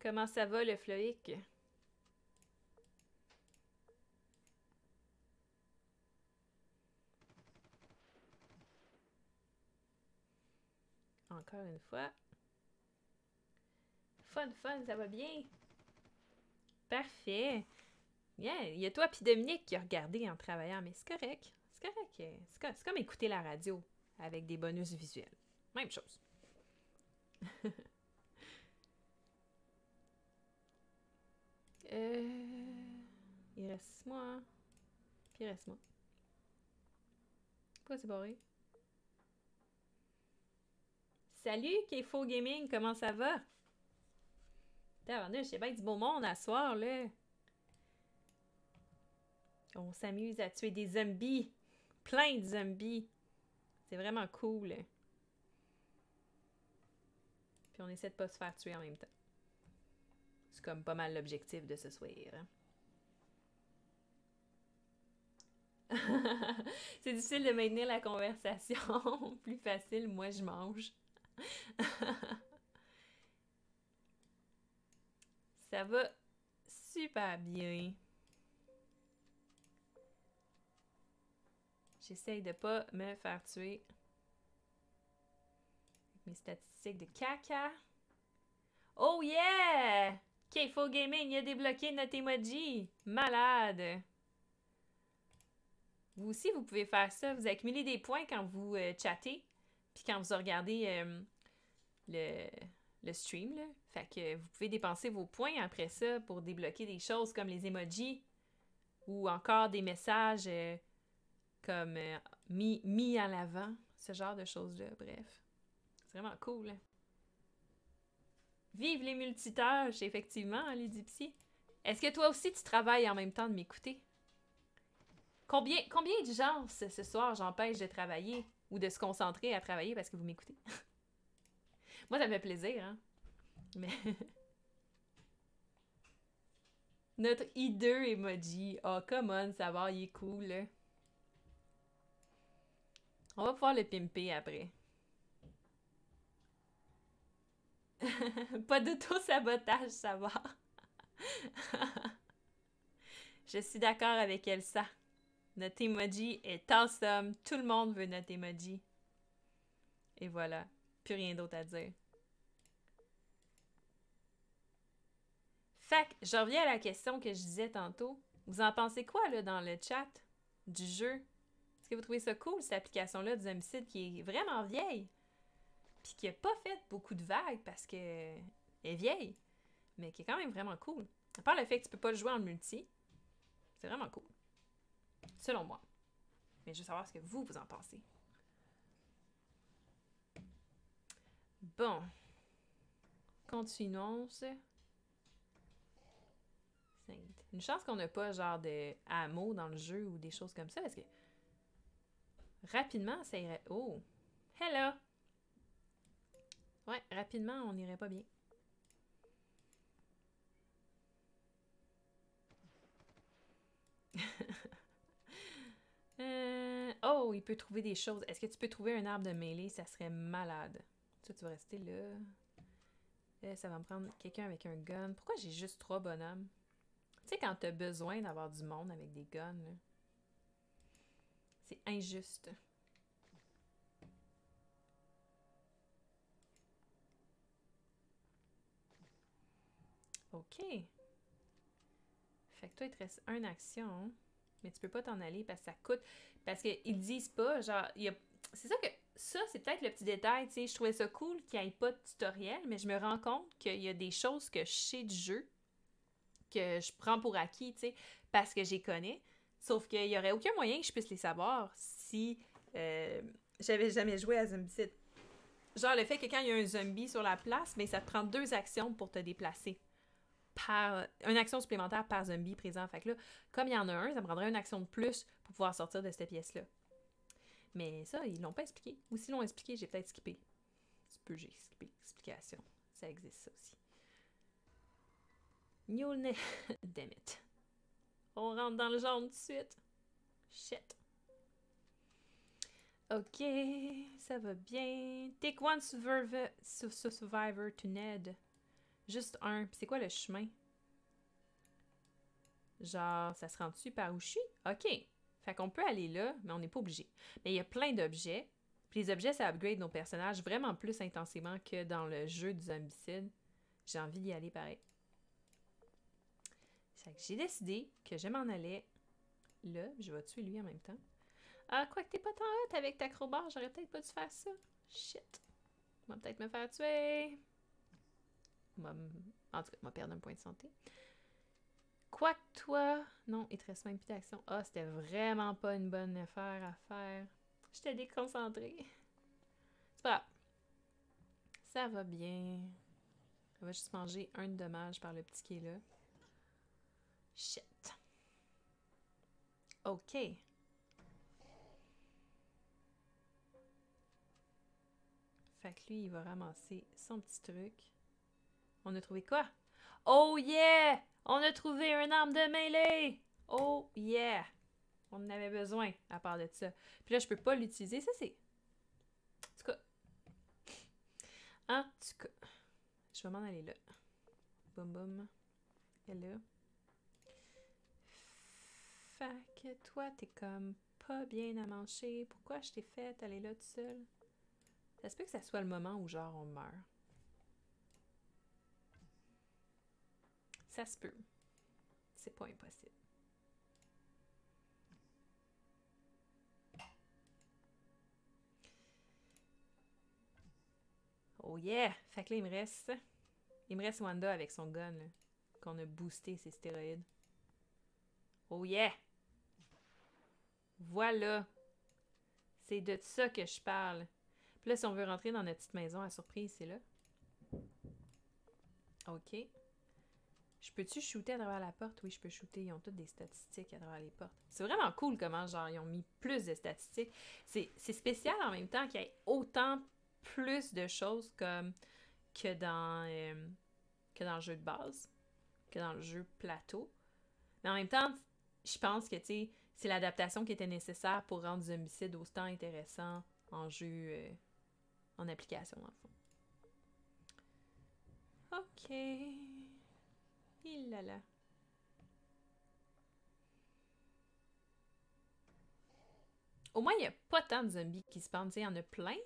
Comment ça va, le Floïc? Encore une fois. Fun, ça va bien? Parfait. Yeah, il y a toi puis Dominique qui a regardé en travaillant, mais c'est correct. C'est correct. C'est comme écouter la radio avec des bonus visuels. Même chose. Il reste moi. Puis il reste moi. Pourquoi c'est barré? Salut, Kfo Gaming, comment ça va? Tabarnouche, j'ai bien du beau monde à soir, là. On s'amuse à tuer des zombies. Plein de zombies. C'est vraiment cool. Puis on essaie de pas se faire tuer en même temps. C'est comme pas mal l'objectif de ce soir. Hein? C'est difficile de maintenir la conversation. Plus facile, moi je mange. Ça va super bien. J'essaye de pas me faire tuer. Avec mes statistiques de caca. Oh yeah! Kfo Gaming, il a débloqué notre emoji. Malade! Vous aussi, vous pouvez faire ça. Vous accumulez des points quand vous chattez. Puis quand vous regardez le stream, là. Fait que vous pouvez dépenser vos points après ça pour débloquer des choses comme les emojis. Ou encore des messages comme mis en avant. Ce genre de choses-là, bref. C'est vraiment cool. Hein? Vive les multitâches, effectivement, Lady Psy. Est-ce que toi aussi, tu travailles en même temps de m'écouter? Combien de gens ce soir j'empêche de travailler ou de se concentrer à travailler parce que vous m'écoutez? Moi, ça me fait plaisir, hein? Mais... Notre hideux emoji. Oh, come on, ça va, il est cool, là. On va pouvoir le pimper après. Pas d'auto-sabotage, ça va. Je suis d'accord avec Elsa. Notre emoji est awesome. Tout le monde veut notre emoji. Et voilà. Plus rien d'autre à dire. Fait que, je reviens à la question que je disais tantôt. Vous en pensez quoi, là, dans le chat du jeu? Est-ce que vous trouvez ça cool, cette application-là du homicide qui est vraiment vieille? Puis qui a pas fait beaucoup de vagues parce que est vieille, mais qui est quand même vraiment cool. À part le fait que tu peux pas le jouer en multi, c'est vraiment cool. Selon moi. Mais je veux savoir ce que vous en pensez. Bon. Continuons. Une chance qu'on n'a pas genre de hameaux dans le jeu ou des choses comme ça parce que rapidement ça irait... Oh! Hello! Ouais, rapidement on irait pas bien. Oh, il peut trouver des choses. Est-ce que tu peux trouver un arbre de mêlée? Ça serait malade. Ça, tu vas rester là. Ça va me prendre quelqu'un avec un gun. Pourquoi j'ai juste 3 bonhommes? Tu sais, quand t'as besoin d'avoir du monde avec des guns, là, c'est injuste. OK. Fait que toi, il te reste une action, mais tu peux pas t'en aller parce que ça coûte. Parce qu'ils disent pas, genre, c'est ça que. Ça, c'est peut-être le petit détail, tu sais. Je trouvais ça cool qu'il n'y ait pas de tutoriel, mais je me rends compte qu'il y a des choses que je sais du jeu que je prends pour acquis, tu sais, parce que j'y connais. Sauf qu'il n'y aurait aucun moyen que je puisse les savoir si j'avais jamais joué à Zombicide. Genre, le fait que quand il y a un zombie sur la place, mais ça te prend 2 actions pour te déplacer. Une action supplémentaire par zombie présent. Fait que là, comme il y en a un, ça me prendrait une action de plus pour pouvoir sortir de cette pièce-là. Mais ça, ils l'ont pas expliqué. Ou s'ils l'ont expliqué, j'ai peut-être skippé. J'ai skippé l'explication. Ça existe, ça aussi. Mjolnir. Damn it. On rentre dans le jaune tout de suite. Shit. Ok, ça va bien. Take one survivor to Ned. Juste un. Puis c'est quoi le chemin? Genre, ça se rend dessus par où je suis? Ok. Fait qu'on peut aller là, mais on n'est pas obligé. Mais il y a plein d'objets. Puis les objets, ça upgrade nos personnages vraiment plus intensément que dans le jeu du Zombicide. J'ai envie d'y aller pareil. Fait que j'ai décidé que je m'en allais là. Je vais tuer lui en même temps. Ah, quoi que t'es pas tant hot avec ta crowbar, j'aurais peut-être pas dû faire ça. Shit. On va peut-être me faire tuer. En tout cas, on va perdre un point de santé. Quoi que toi... Non, il te reste même plus d'action. Ah, c'était vraiment pas une bonne affaire à faire. J'étais déconcentrée. C'est pas grave. Ça va bien. On va juste manger un de dommage par le petit qui est là. Shit. OK. Fait que lui, il va ramasser son petit truc. On a trouvé quoi? Oh yeah! On a trouvé un arme de mêlée! Oh yeah! On en avait besoin, à part de ça. Puis là, je peux pas l'utiliser. Ça, c'est... En tout cas... En tout cas... Je vais m'en aller là. Boum, boum. Et là. Fait que toi, t'es comme pas bien à manger. Pourquoi je t'ai fait aller là tout seul? Ça se peut que ça soit le moment où, genre, on meurt. Ça se peut. C'est pas impossible. Oh yeah! Fait que là, il me reste Wanda avec son gun, là, qu'on a boosté ses stéroïdes. Oh yeah! Voilà! C'est de ça que je parle. Puis là, si on veut rentrer dans notre petite maison à surprise, c'est là. OK. Je peux-tu shooter à travers la porte? Oui, je peux shooter. Ils ont toutes des statistiques à travers les portes. C'est vraiment cool comment, genre, ils ont mis plus de statistiques. C'est spécial en même temps qu'il y ait autant plus de choses comme que dans le jeu de base, que dans le jeu plateau. Mais en même temps, je pense que, tu sais, c'est l'adaptation qui était nécessaire pour rendre Zombicide autant intéressant en jeu, en application, dans le fond. OK. Il là là. Au moins, il n'y a pas tant de zombies qui spawnent. Tu sais, il y en a plein,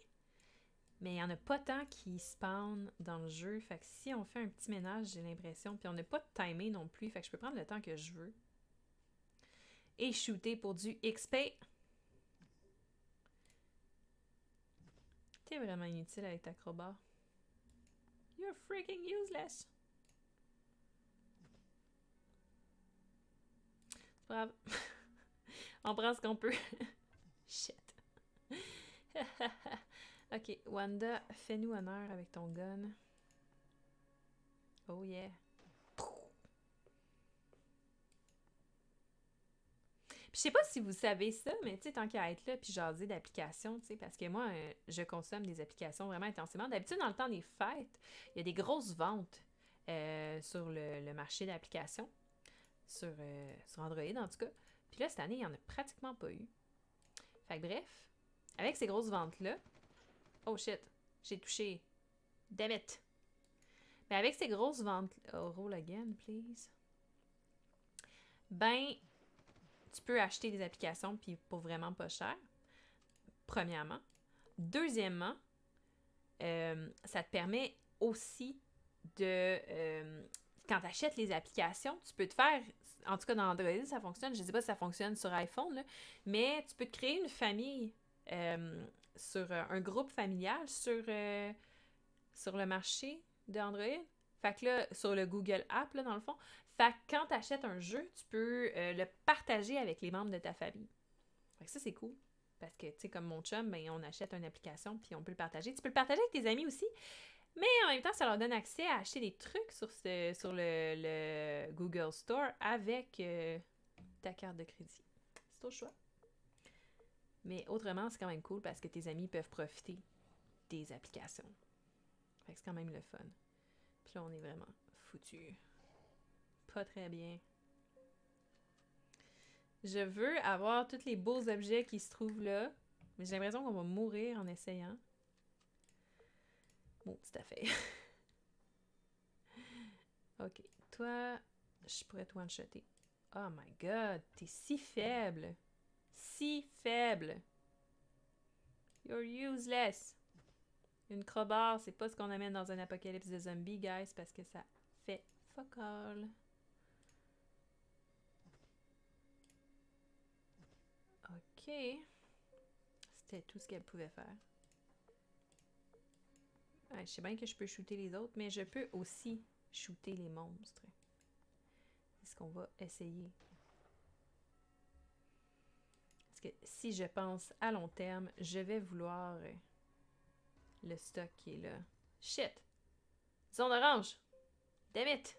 mais il n'y en a pas tant qui spawnent dans le jeu. Fait que si on fait un petit ménage, j'ai l'impression. Puis on n'a pas de timer non plus. Fait que je peux prendre le temps que je veux. Et shooter pour du XP. T'es vraiment inutile avec ta crowbar. You're freaking useless. C'est pas grave. On prend ce qu'on peut. Shit. Ok, Wanda, fais-nous honneur avec ton gun. Oh yeah. Puis je sais pas si vous savez ça, mais tu sais, tant qu'à être là, puis jaser d'applications, tu sais, parce que moi, je consomme des applications vraiment intensément. D'habitude, dans le temps des fêtes, il y a des grosses ventes sur le marché d'applications, sur Android en tout cas. Puis là, cette année, il n'y en a pratiquement pas eu. Fait que bref, avec ces grosses ventes-là... Oh shit, j'ai touché. Damn it. Mais avec ces grosses ventes... Oh, roll again, please. Ben, tu peux acheter des applications puis pour vraiment pas cher. Premièrement. Deuxièmement, ça te permet aussi de quand tu achètes les applications, tu peux te faire, en tout cas dans Android, ça fonctionne, je ne sais pas si ça fonctionne sur iPhone, là, mais tu peux te créer une famille sur un groupe familial sur le marché d'Android. Fait que là, sur le Google App, là, dans le fond. Fait que quand tu achètes un jeu, tu peux le partager avec les membres de ta famille. Fait que ça, c'est cool. Parce que, tu sais, comme mon chum, ben, on achète une application puis on peut le partager. Tu peux le partager avec tes amis aussi, mais en même temps, ça leur donne accès à acheter des trucs sur le Google Store avec ta carte de crédit. C'est au choix. Mais autrement, c'est quand même cool parce que tes amis peuvent profiter des applications. Fait que c'est quand même le fun. Puis là, on est vraiment foutu. Pas très bien. Je veux avoir tous les beaux objets qui se trouvent là, mais j'ai l'impression qu'on va mourir en essayant. Bon, tout à fait. Ok, toi, je pourrais te one-shotter. Oh my god, t'es si faible. Si faible. You're useless. Une crowbar, c'est pas ce qu'on amène dans un apocalypse de zombies, guys, parce que ça fait fuck all. Ok. C'était tout ce qu'elle pouvait faire. Ouais, je sais bien que je peux shooter les autres, mais je peux aussi shooter les monstres. C'est ce qu'on va essayer. Parce que si je pense à long terme, je vais vouloir le stock qui est là. Shit! Zone orange! Damn it!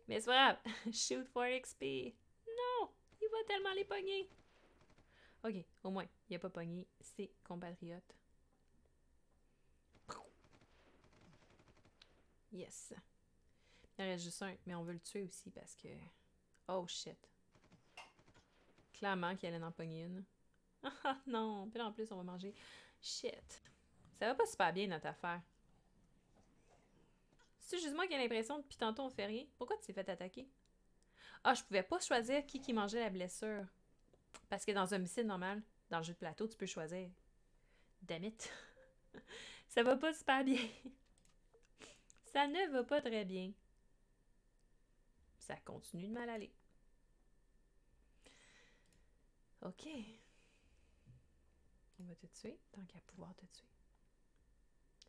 Mais c'est pas grave. Shoot for XP. Non! Il va tellement les pogner. Ok, au moins, il a pas pogné ses compatriotes. Yes. Il en reste juste un, mais on veut le tuer aussi parce que... Oh shit. Clairement qu'il allait en pogner une. Ah non, puis en plus on va manger. Shit. Ça va pas super bien notre affaire. C'est juste moi qui ai l'impression depuis tantôt on fait rien. Pourquoi tu t'es fait attaquer? Ah, je pouvais pas choisir qui mangeait la blessure. Parce que dans un homicide normal, dans le jeu de plateau, tu peux choisir. Damn it. Ça va pas super bien. Ça ne va pas très bien. Ça continue de mal aller. Ok. On va te tuer tant qu'à pouvoir te tuer.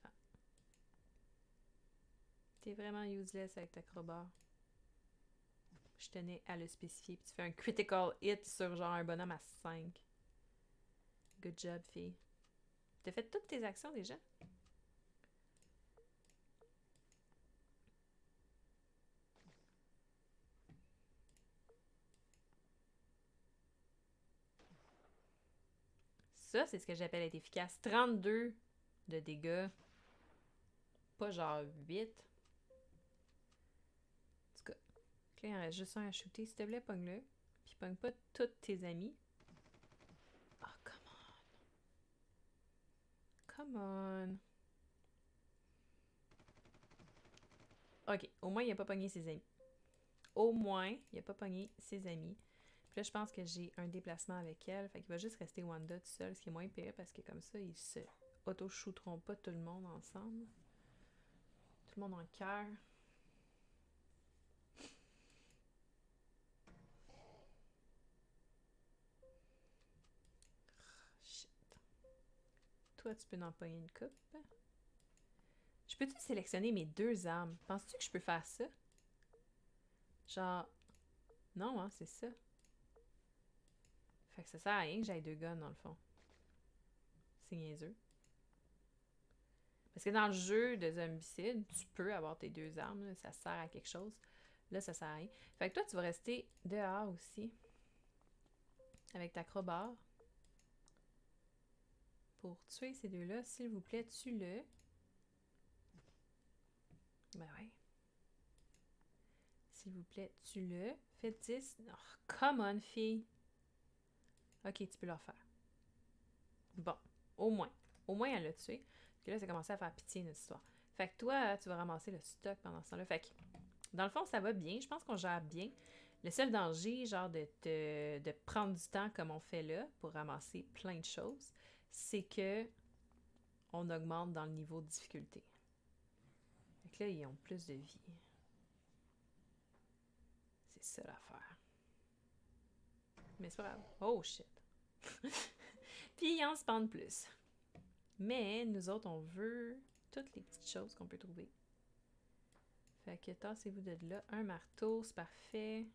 Ah. T'es vraiment useless avec ta crowbar. Je tenais à le spécifier. Puis tu fais un critical hit sur genre un bonhomme à 5. Good job, fille. T'as fait toutes tes actions déjà? Ça, c'est ce que j'appelle être efficace. 32 de dégâts. Pas genre 8. En tout cas, là, il en reste juste un à shooter. S'il te plaît, pogne-le. Puis pogne pas tous tes amis. Oh, come on. Come on. Ok, au moins, il a pas pogné ses amis. Au moins, il a pas pogné ses amis. Puis là, je pense que j'ai un déplacement avec elle. Fait qu'il va juste rester Wanda tout seul, ce qui est moins pire parce que comme ça, ils se auto-shooteront pas tout le monde ensemble. Tout le monde en cœur. Shit. Toi, tu peux en pogner une coupe. Je peux-tu sélectionner mes 2 armes? Penses-tu que je peux faire ça? Genre... Non, hein, c'est ça. Fait que ça sert à rien que j'aille 2 guns, dans le fond. C'est niaiseux. Parce que dans le jeu de zombicide, tu peux avoir tes 2 armes, là, ça sert à quelque chose. Là, ça sert à rien. Fait que toi, tu vas rester dehors aussi. Avec ta crowbar. Pour tuer ces 2-là, s'il vous plaît, tue-le. Ben ouais. S'il vous plaît, tue-le. Faites 10. Oh, come on, fille. Ok, tu peux le refaire. Bon, au moins. Au moins, elle l'a tué. Parce que là, ça commencé à faire pitié, notre histoire. Fait que toi, tu vas ramasser le stock pendant ce temps-là. Fait que, dans le fond, ça va bien. Je pense qu'on gère bien. Le seul danger, genre de prendre du temps comme on fait là, pour ramasser plein de choses, c'est que on augmente dans le niveau de difficulté. que là, ils ont plus de vie. C'est ça l'affaire. Mais c'est pas grave. Oh shit. Puis ils en spawnent plus. Mais nous autres, on veut toutes les petites choses qu'on peut trouver. Fait que tassez-vous de là. Un marteau, c'est parfait.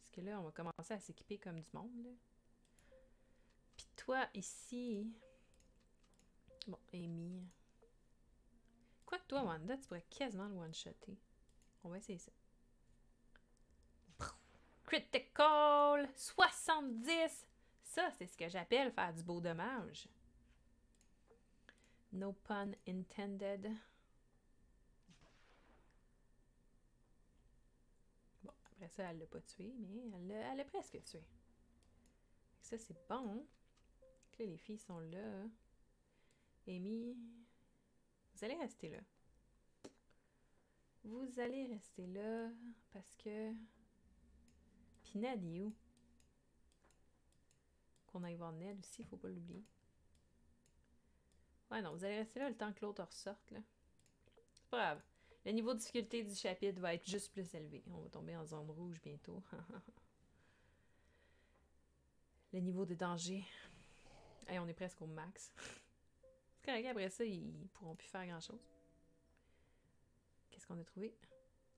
Parce que là, on va commencer à s'équiper comme du monde. Là. Puis toi, ici... Bon, Amy. Quoique toi, Wanda, tu pourrais quasiment le one-shotter. On va essayer ça. Critical! 70! Ça, c'est ce que j'appelle faire du beau dommage. No pun intended. Bon, après ça, elle l'a pas tué, mais elle l'a presque tué. Ça, c'est bon. Là, les filles sont là. Amy, vous allez rester là. Vous allez rester là parce que... Puis Ned est où? Qu'on aille voir Ned aussi, faut pas l'oublier. Ouais, non, vous allez rester là le temps que l'autre ressorte, là. C'est pas grave. Le niveau de difficulté du chapitre va être juste plus élevé. On va tomber en zone rouge bientôt. Le niveau de danger. Hey, on est presque au max. C'est correct, après ça, ils pourront plus faire grand-chose. Qu'est-ce qu'on a trouvé?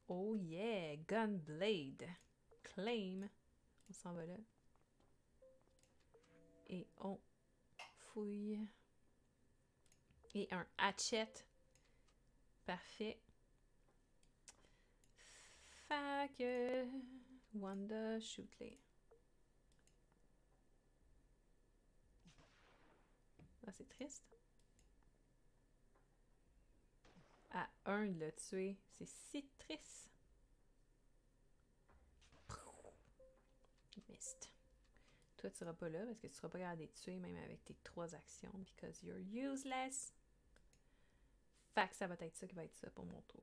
Oh yeah! Gunblade! Claim! On s'en va là. Et on fouille. Et un hatchet. Parfait. Fait que... Wanda, shoot-les. Ah, c'est triste. À un de le tuer, c'est si triste. Mist. Toi, tu seras pas là parce que tu seras pas capable de les tuer même avec tes 3 actions because you're useless. Fait que ça va être ça qui va être ça pour mon tour.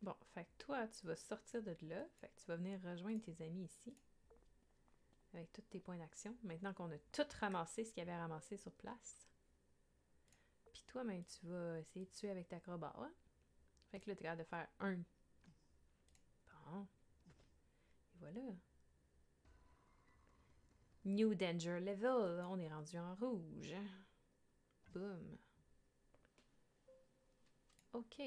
Bon, fait que toi, tu vas sortir de là. Fait que tu vas venir rejoindre tes amis ici. Avec tous tes points d'action. Maintenant qu'on a tout ramassé, ce qu'il y avait à ramasser sur place. Puis toi, ben, tu vas essayer de tuer avec ta crowbar. Hein? Fait que là, t'es capable de faire un. Bon. Et voilà. New Danger Level. On est rendu en rouge. Boum. OK.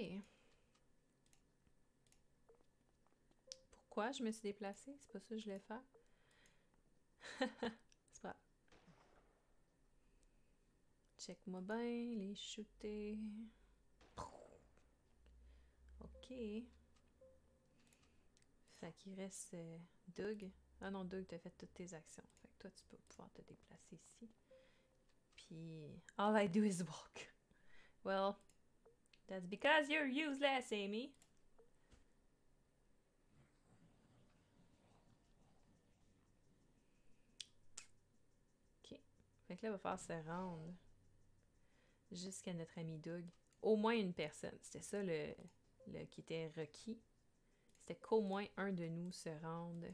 Pourquoi je me suis déplacée? C'est pas ça que je voulais faire. C'est pas grave. Check-moi bien, les shooter. OK. Fait qu'il reste Doug. Ah non, Doug, t'as fait toutes tes actions. Fait que toi, tu peux pouvoir te déplacer ici. Puis, all I do is walk. Well, that's because you're useless, Amy. OK. Fait que là, il va falloir se rendre jusqu'à notre ami Doug. Au moins une personne. C'était ça le qui était requis. C'était qu'au moins un de nous se rende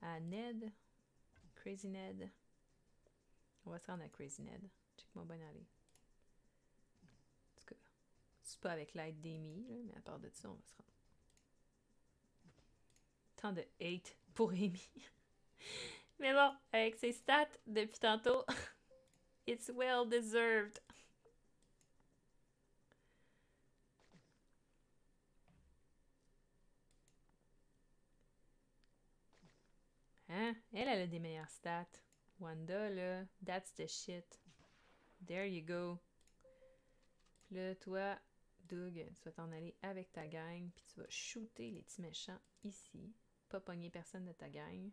à Ned. Crazy Ned. On va se rendre à Crazy Ned. Check-moi bien aller. En tout cas, c'est pas avec l'aide d'Amy, mais à part de ça, on va se rendre. Tant de hate pour Amy. Mais bon, avec ses stats depuis tantôt, it's well deserved. Hein? Elle a des meilleures stats. Wanda, là, that's the shit. There you go. Puis là, toi, Doug, tu vas t'en aller avec ta gang, puis tu vas shooter les petits méchants ici. Pas pogner personne de ta gang.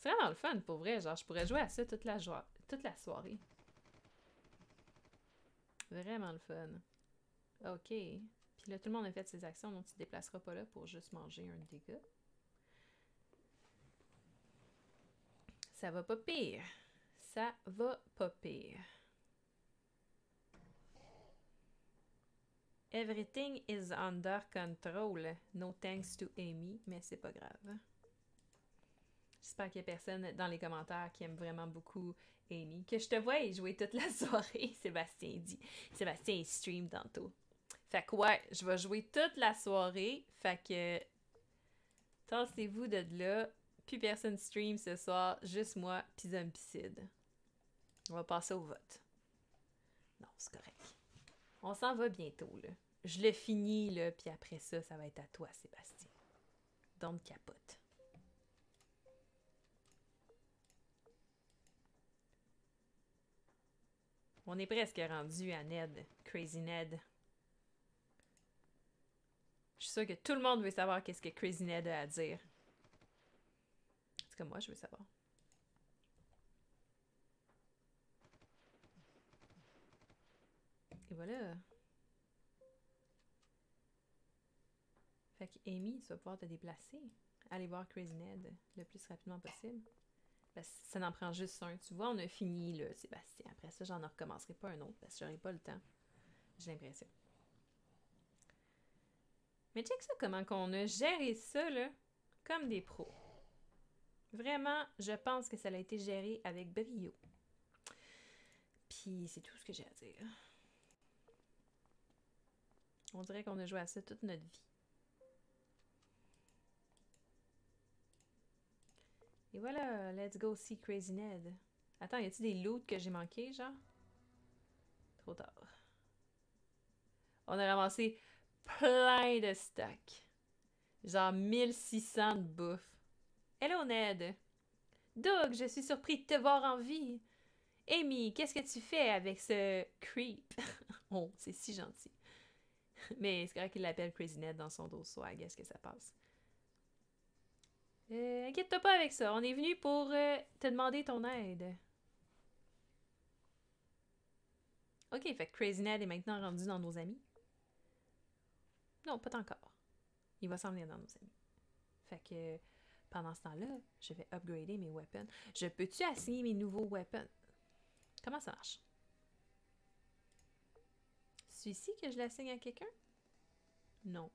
C'est vraiment le fun, pour vrai. Genre, je pourrais jouer à ça toute la soirée. Vraiment le fun. OK. Puis là, tout le monde a fait ses actions, donc tu te déplaceras pas là pour juste manger un dégât. Ça va pas pire. Ça va pas pire. Everything is under control. No thanks to Amy, mais c'est pas grave. J'espère qu'il y a personne dans les commentaires qui aime vraiment beaucoup Amy. Que je te vois jouer toute la soirée, Sébastien dit. Sébastien, il stream tantôt. Fait que ouais, je vais jouer toute la soirée. Fait que tassez-vous de là. Plus personne stream ce soir, juste moi pis Zombicide. On va passer au vote. Non, c'est correct. On s'en va bientôt, là. Je le finis, là, puis après ça, ça va être à toi, Sébastien. Donc, capote. On est presque rendu à Ned. Crazy Ned. Je suis sûre que tout le monde veut savoir qu'est-ce que Crazy Ned a à dire. C'est comme moi, je veux savoir. Et voilà. Fait que Amy, tu vas pouvoir te déplacer. Aller voir Crazy Ned le plus rapidement possible. Ben, ça n'en prend juste un. Tu vois, on a fini, là, Sébastien. Après ça, j'en recommencerai pas un autre parce que j'aurai pas le temps. J'ai l'impression. Mais check ça, comment qu'on a géré ça, là, comme des pros. Vraiment, je pense que ça a été géré avec brio. Puis, c'est tout ce que j'ai à dire. On dirait qu'on a joué à ça toute notre vie. Et voilà, let's go see Crazy Ned. Attends, y a-t-il des loots que j'ai manqués, genre? Trop tard. On a ramassé plein de stocks. Genre 1600 de bouffe. Hello Ned! Doug, je suis surpris de te voir en vie. Amy, qu'est-ce que tu fais avec ce creep? Oh, c'est si gentil. Mais c'est correct qu'il l'appelle Crazy Ned dans son dos swag. Est-ce que ça passe? Inquiète-toi pas avec ça. On est venu pour te demander ton aide. Ok, fait que Crazy Ned est maintenant rendu dans nos amis. Non, pas encore. Il va s'en venir dans nos amis. Fait que pendant ce temps-là, je vais upgrader mes weapons. Je peux-tu assigner mes nouveaux weapons? Comment ça marche? Celui-ci que je l'assigne à quelqu'un? Non.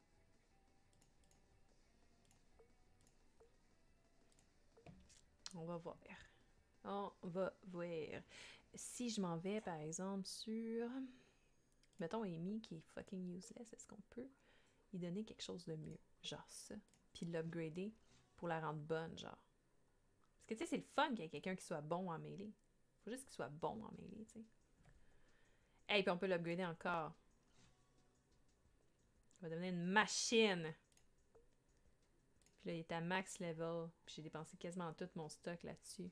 On va voir. On va voir. Si je m'en vais, par exemple, sur... Mettons Amy, qui est fucking useless, est-ce qu'on peut lui donner quelque chose de mieux? Genre ça. Puis l'upgrader pour la rendre bonne, genre. Parce que, tu sais, c'est le fun qu'il y ait quelqu'un qui soit bon en mêlée. Faut juste qu'il soit bon en mêlée, tu sais. Hey, puis on peut l'upgrader encore. Il va devenir une machine. Puis là, il est à max level. Puis j'ai dépensé quasiment tout mon stock là-dessus.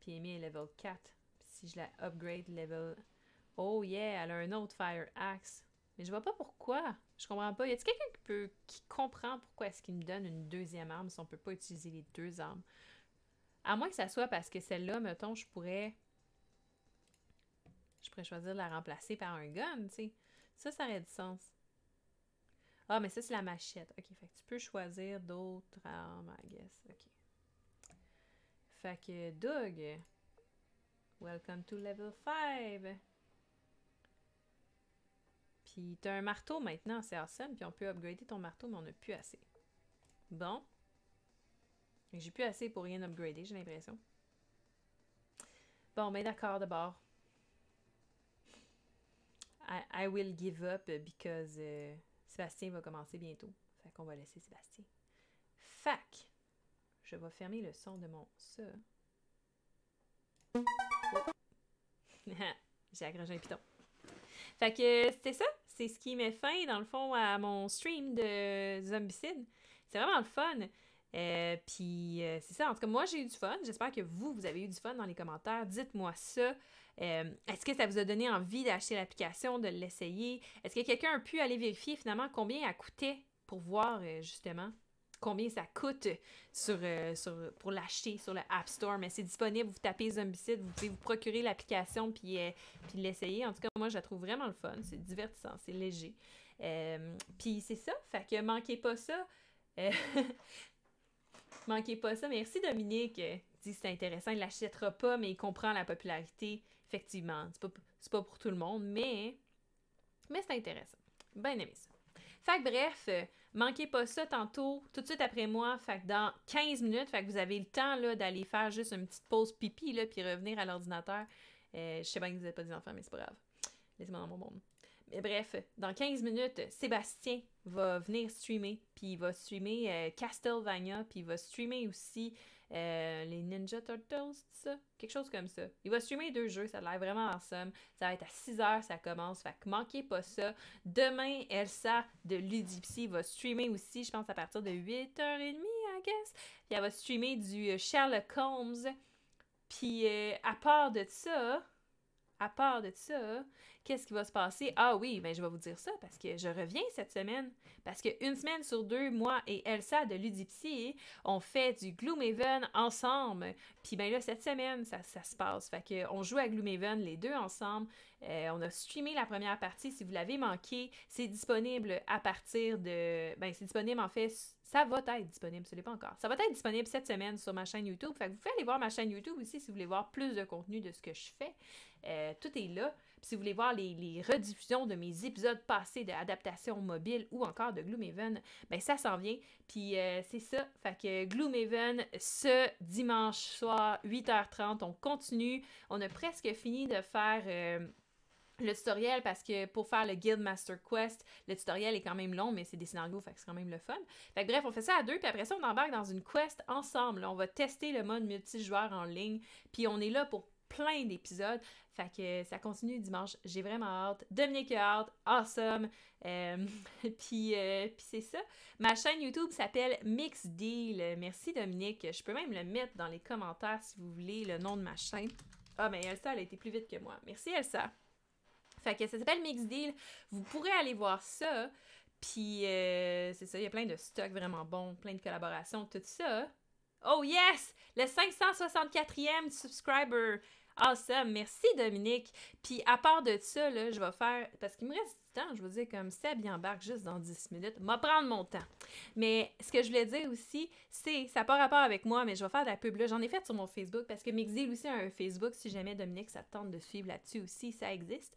Puis Amy est level 4. Puis si je la upgrade level... Oh yeah, elle a un autre Fire Axe. Mais je vois pas pourquoi. Je comprends pas. Y a-t-il quelqu'un qui comprend pourquoi est-ce qu'il me donne une deuxième arme si on peut pas utiliser les deux armes? À moins que ça soit parce que celle-là, mettons, je pourrais choisir de la remplacer par un gun, tu sais. Ça aurait du sens. Ah, mais ça, c'est la machette. Ok, fait que tu peux choisir d'autres armes, I guess. Ok. Fait que, Doug, welcome to level 5. Puis t'as un marteau maintenant, c'est awesome. Puis on peut upgrader ton marteau, mais on n'a plus assez. Bon. J'ai plus assez pour rien upgrader, j'ai l'impression. Bon, ben d'accord, d'abord. I will give up because Sébastien va commencer bientôt. Fait qu'on va laisser Sébastien. Fac. Je vais fermer le son de mon ça. Oh. J'ai accroché un piton. Fait que c'était ça. C'est ce qui met fin, dans le fond, à mon stream de Zombicide. C'est vraiment le fun. Puis c'est ça. En tout cas, moi, j'ai eu du fun. J'espère que vous avez eu du fun dans les commentaires. Dites-moi ça. Est-ce que ça vous a donné envie d'acheter l'application, de l'essayer? Est-ce que quelqu'un a pu aller vérifier finalement combien elle coûtait pour voir justement combien ça coûte pour l'acheter sur le App Store? Mais c'est disponible, vous tapez Zombicide, vous pouvez vous procurer l'application puis l'essayer. En tout cas, moi, je la trouve vraiment le fun. C'est divertissant, c'est léger. Puis c'est ça, fait que manquez pas ça. Manquez pas ça. Merci Dominique. Il dit que c'est intéressant. Il ne l'achètera pas, mais il comprend la popularité. Effectivement, c'est pas pour tout le monde, mais c'est intéressant. Ben aimé ça. Fait que bref, manquez pas ça tantôt, tout de suite après moi, fait que dans 15 minutes, fait que vous avez le temps là, d'aller faire juste une petite pause pipi, là, puis revenir à l'ordinateur. Je sais bien que vous n'avez pas des enfants, mais c'est pas grave. Laissez-moi dans mon monde. Mais bref, dans 15 minutes, Sébastien va venir streamer, puis il va streamer Castlevania, puis il va streamer aussi les Ninja Turtles, tout ça, quelque chose comme ça. Il va streamer 2 jeux, ça a l'air vraiment awesome. Ça va être à 6h, ça commence, fait que manquez pas ça. Demain, Elsa de Ludipsy va streamer aussi, je pense à partir de 8h30, I guess. Puis elle va streamer du Sherlock Holmes. Puis à part de ça, qu'est-ce qui va se passer? Ah oui, ben je vais vous dire ça parce que je reviens cette semaine. Parce qu'une semaine sur 2, moi et Elsa de Ludipsy, on fait du Gloomhaven ensemble. Puis ben là, cette semaine, ça se passe. Fait qu'on joue à Gloomhaven les deux ensemble. On a streamé la première partie. Si vous l'avez manqué, c'est disponible à partir de... Ben c'est disponible en fait... Ça va être disponible, ce n'est pas encore. Ça va être disponible cette semaine sur ma chaîne YouTube. Fait que vous pouvez aller voir ma chaîne YouTube aussi si vous voulez voir plus de contenu de ce que je fais. Tout est là. Puis si vous voulez voir les rediffusions de mes épisodes passés d'adaptation mobile ou encore de Gloomhaven, ben ça s'en vient. Puis c'est ça. Fait que Gloomhaven, ce dimanche soir, 8h30, on continue. On a presque fini de faire... le tutoriel, parce que pour faire le Guild Master Quest, le tutoriel est quand même long, mais c'est des scénarios, fait que c'est quand même le fun. Fait que bref, on fait ça à 2, puis après ça, on embarque dans une quest ensemble. Là, on va tester le mode multijoueur en ligne, puis on est là pour plein d'épisodes. Fait que ça continue dimanche. J'ai vraiment hâte. Dominique a hâte. Awesome. Puis c'est ça. Ma chaîne YouTube s'appelle Mixdeal. Merci Dominique. Je peux même le mettre dans les commentaires si vous voulez le nom de ma chaîne. Ah, mais Elsa, elle a été plus vite que moi. Merci Elsa. Fait que ça s'appelle Mixdeal. Vous pourrez aller voir ça. Puis, c'est ça, il y a plein de stocks vraiment bons, plein de collaborations, tout ça. Oh yes! Le 564e subscriber! Awesome! Merci Dominique! Puis, à part de ça, là, je vais faire... Parce qu'il me reste du temps, je veux dire, comme Seb, il embarque juste dans 10 minutes. Je vais prendre mon temps. Mais ce que je voulais dire aussi, c'est... Ça n'a pas rapport avec moi, mais je vais faire de la pub là. J'en ai fait sur mon Facebook, parce que Mixdeal aussi a un Facebook. Si jamais, Dominique, ça te tente de suivre là-dessus aussi, ça existe.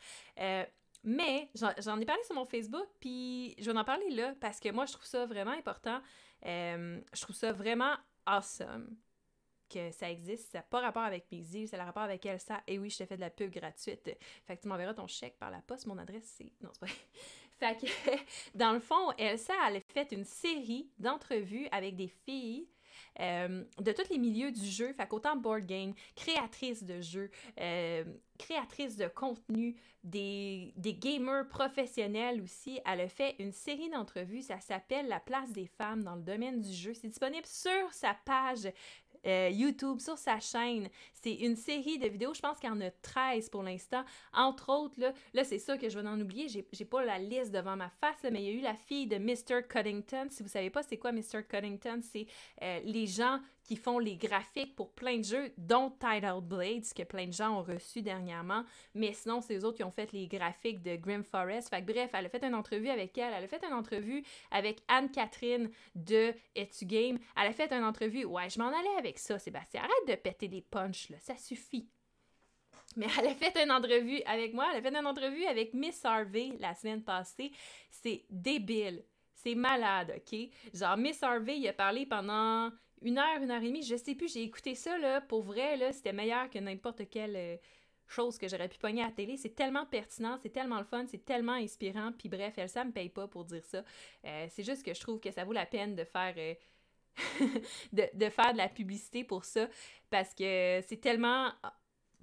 Mais j'en ai parlé sur mon Facebook, puis je vais en parler là, parce que moi, je trouve ça vraiment important. Je trouve ça vraiment awesome que ça existe. Ça n'a pas rapport avec Mixdeal, ça a rapport avec Elsa. Et oui, je te fais de la pub gratuite. Fait que tu m'enverras ton chèque par la poste. Mon adresse, c'est... Non, c'est pas vrai. Fait que, dans le fond, Elsa, elle a fait une série d'entrevues avec des filles de tous les milieux du jeu, fait qu'autant board game, créatrices de jeux, créatrices de contenu, des gamers professionnels aussi. Elle a fait une série d'entrevues, ça s'appelle La place des femmes dans le domaine du jeu. C'est disponible sur sa page YouTube, sur sa chaîne. C'est une série de vidéos, je pense qu'il y en a 13 pour l'instant. Entre autres, là c'est ça que je vais en oublier, j'ai pas la liste devant ma face, là, mais il y a eu la fille de Mr. Cuddington. Si vous savez pas c'est quoi Mr. Cuddington, c'est les gens qui font les graphiques pour plein de jeux, dont Tidal Blades, que plein de gens ont reçu dernièrement, mais sinon, c'est eux autres qui ont fait les graphiques de Grim Forest. Fait que bref, elle a fait une entrevue avec elle a fait une entrevue avec Anne-Catherine de Etugame, elle a fait une entrevue, ouais, je m'en allais avec ça, Sébastien, arrête de péter des punchs, là, ça suffit. Mais elle a fait une entrevue avec moi, elle a fait une entrevue avec Miss Harvey la semaine passée, c'est débile. C'est malade, OK? Genre, Miss Harvey, il a parlé pendant 1 heure et demie, je sais plus, j'ai écouté ça, là, pour vrai, là, c'était meilleur que n'importe quelle chose que j'aurais pu pogner à la télé. C'est tellement pertinent, c'est tellement le fun, c'est tellement inspirant, puis bref, Elsa me paye pas pour dire ça. C'est juste que je trouve que ça vaut la peine de faire... de faire de la publicité pour ça, parce que c'est tellement...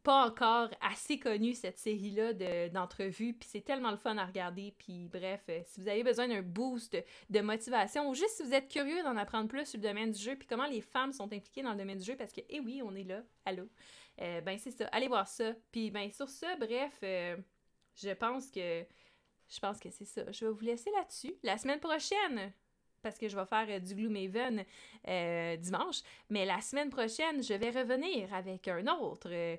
pas encore assez connu cette série-là d'entrevues, puis c'est tellement le fun à regarder, puis bref, si vous avez besoin d'un boost de motivation, ou juste si vous êtes curieux d'en apprendre plus sur le domaine du jeu, puis comment les femmes sont impliquées dans le domaine du jeu, parce que, eh oui, on est là, allô, ben c'est ça, allez voir ça, puis ben sur ça, bref, je pense que c'est ça, je vais vous laisser là-dessus, la semaine prochaine, parce que je vais faire du Gloomhaven dimanche, mais la semaine prochaine, je vais revenir avec un autre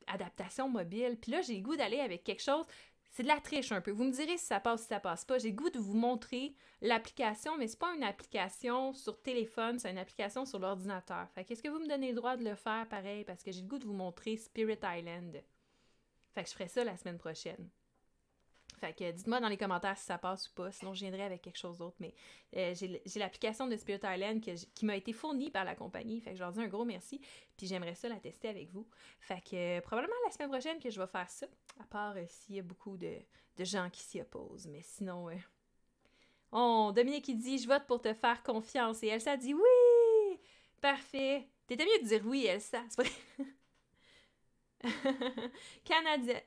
adaptation mobile. Puis là, j'ai le goût d'aller avec quelque chose... C'est de la triche un peu. Vous me direz si ça passe pas. J'ai le goût de vous montrer l'application, mais c'est pas une application sur téléphone, c'est une application sur l'ordinateur. Fait qu'est-ce que vous me donnez le droit de le faire pareil? Parce que j'ai le goût de vous montrer Spirit Island. Fait que je ferai ça la semaine prochaine. Fait que dites-moi dans les commentaires si ça passe ou pas, sinon je viendrai avec quelque chose d'autre. Mais j'ai l'application de Spirit Island qui m'a été fournie par la compagnie. Fait que je leur dis un gros merci. Puis j'aimerais ça la tester avec vous. Fait que probablement la semaine prochaine que je vais faire ça. À part s'il y a beaucoup de gens qui s'y opposent. Mais sinon... Oh, Dominique qui dit « Je vote pour te faire confiance ». Et Elsa dit « Oui! Parfait. T'étais mieux de dire oui, Elsa. » C'est vrai.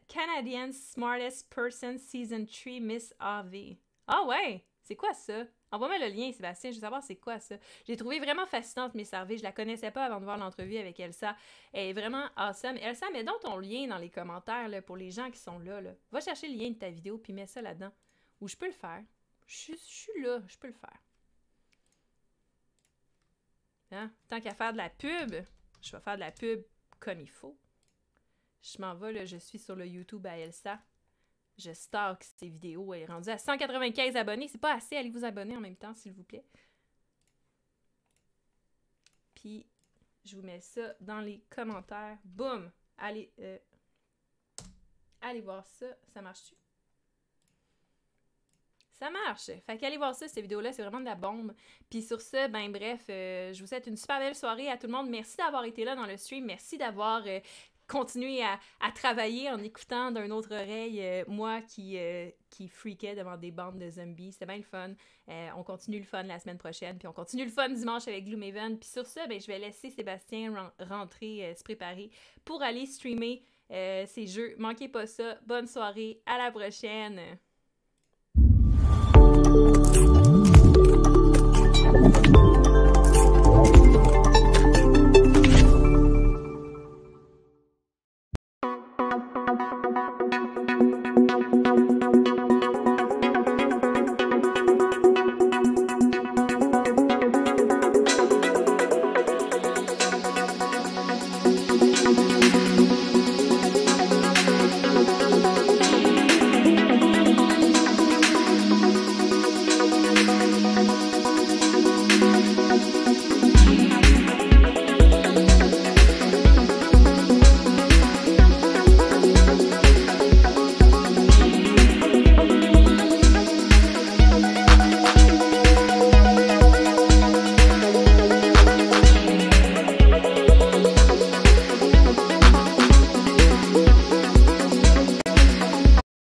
Canadian Smartest Person Season 3 Miss AV. Ah ouais! C'est quoi ça? Envoie-moi le lien, Sébastien, je veux savoir c'est quoi ça. J'ai trouvé vraiment fascinante Miss Harvey. Je la connaissais pas avant de voir l'entrevue avec Elsa. Elle est vraiment awesome. Elsa, mets donc ton lien dans les commentaires là, pour les gens qui sont là. Va chercher le lien de ta vidéo puis mets ça là-dedans. Ou je peux le faire. Je suis là, je peux le faire. Hein? Tant qu'à faire de la pub, je vais faire de la pub comme il faut. Je m'en vais, là, je suis sur le YouTube à Elsa. Je stalk ses vidéos. Elle est rendue à 195 abonnés. C'est pas assez, allez vous abonner en même temps, s'il vous plaît. Puis, je vous mets ça dans les commentaires. Boum! Allez, allez voir ça. Ça marche-tu? Ça marche! Fait qu'allez voir ça, cette vidéo-là, c'est vraiment de la bombe. Puis sur ça, ben bref, je vous souhaite une super belle soirée à tout le monde. Merci d'avoir été là dans le stream. Merci d'avoir continué à travailler en écoutant d'une autre oreille moi qui freakais devant des bandes de zombies. C'était bien le fun. On continue le fun la semaine prochaine. Puis on continue le fun dimanche avec Gloomhaven. Puis sur ça, ben je vais laisser Sébastien rentrer, se préparer pour aller streamer ces jeux. Manquez pas ça. Bonne soirée. À la prochaine!